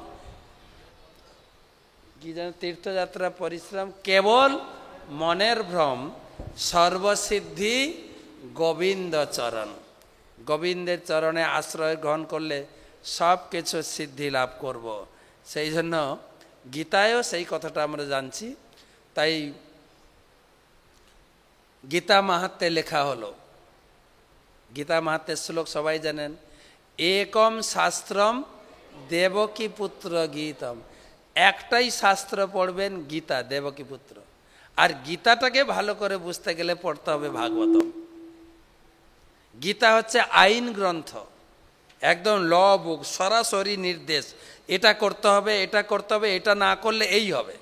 কি যেন তীর্থযাত্রা পরিশ্রম কেবল মনের ভ্রম, সর্বসিদ্ধি গোবিন্দচরণ। গোবিন্দের চরণে আশ্রয় গ্রহণ করলে সব কিছু সিদ্ধি লাভ করব। সেই জন্য গীতায়ও সেই কথাটা আমরা জানছি। তাই গীতা মাহাত্ম্যে লেখা হলো, গীতা মাহাত্ম্যের শ্লোক সবাই জানেন, একম শাস্ত্রম দেবকী পুত্র গীতম। একটাই শাস্ত্র পড়বেন, গীতা, দেবকী পুত্র। আর গীতাটাকে ভালো করে বুঝতে গেলে পড়তে হবে ভাগবতম। গীতা হচ্ছে আইন গ্রন্থ, একদম ল বুক, সরাসরি নির্দেশ, এটা করতে হবে, এটা করতে হবে, এটা না করলে এই হবে।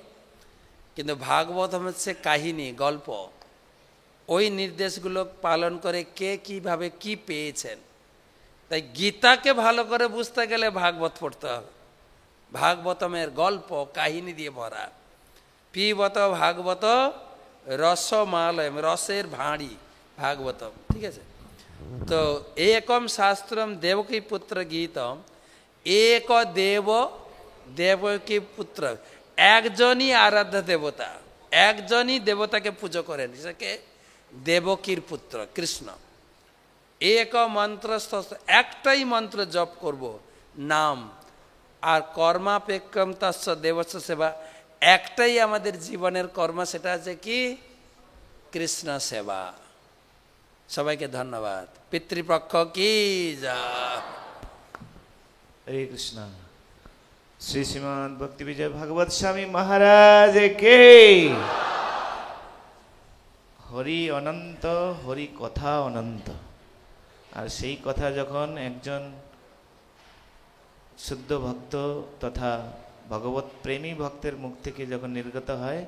কিন্তু ভাগবতম হচ্ছে কাহিনী, গল্প। ওই নির্দেশগুলো পালন করে কে কিভাবে কি পেয়েছেন। তাই গীতাকে ভালো করে বুঝতে গেলে ভাগবত পড়তে হবে। ভাগবতমের গল্প কাহিনী দিয়ে ভরা। পিবত ভাগবত রসমালয়, রসের ভাঁড়ি ভাগবতম, ঠিক আছে। তো একম শাস্ত্রম দেবকী পুত্র গীতম, এক দেব দেবকী পুত্র, একজনই আরাধ্য দেবতা, একজনই দেবতাকে পুজো করেন, সেটাকে দেবকীর পুত্র কৃষ্ণ। এক মন্ত্রস্থ, একটাই মন্ত্র জপ করব, নাম। আর কর্মাপেক্ষম তস্য দেবস্য সেবা, একটাই আমাদের জীবনের কর্ম, সেটা আছে কি? কৃষ্ণ সেবা। সবাইকে ধন্যবাদ। পিতৃপক্ষ কি যা। হরে কৃষ্ণ। শ্রী শ্রীমদ ভক্তি বিজয় ভাগবত স্বামী মহারাজ কে। হরি অনন্ত, হরি কথা অনন্ত। আর সেই কথা যখন একজন শুদ্ধ ভক্ত তথা ভগবত প্রেমী ভক্তের মুখ থেকে যখন নির্গত হয়,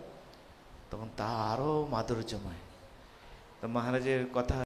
তখন তা আরো মাধুর্যময়। তো মহারাজের কথা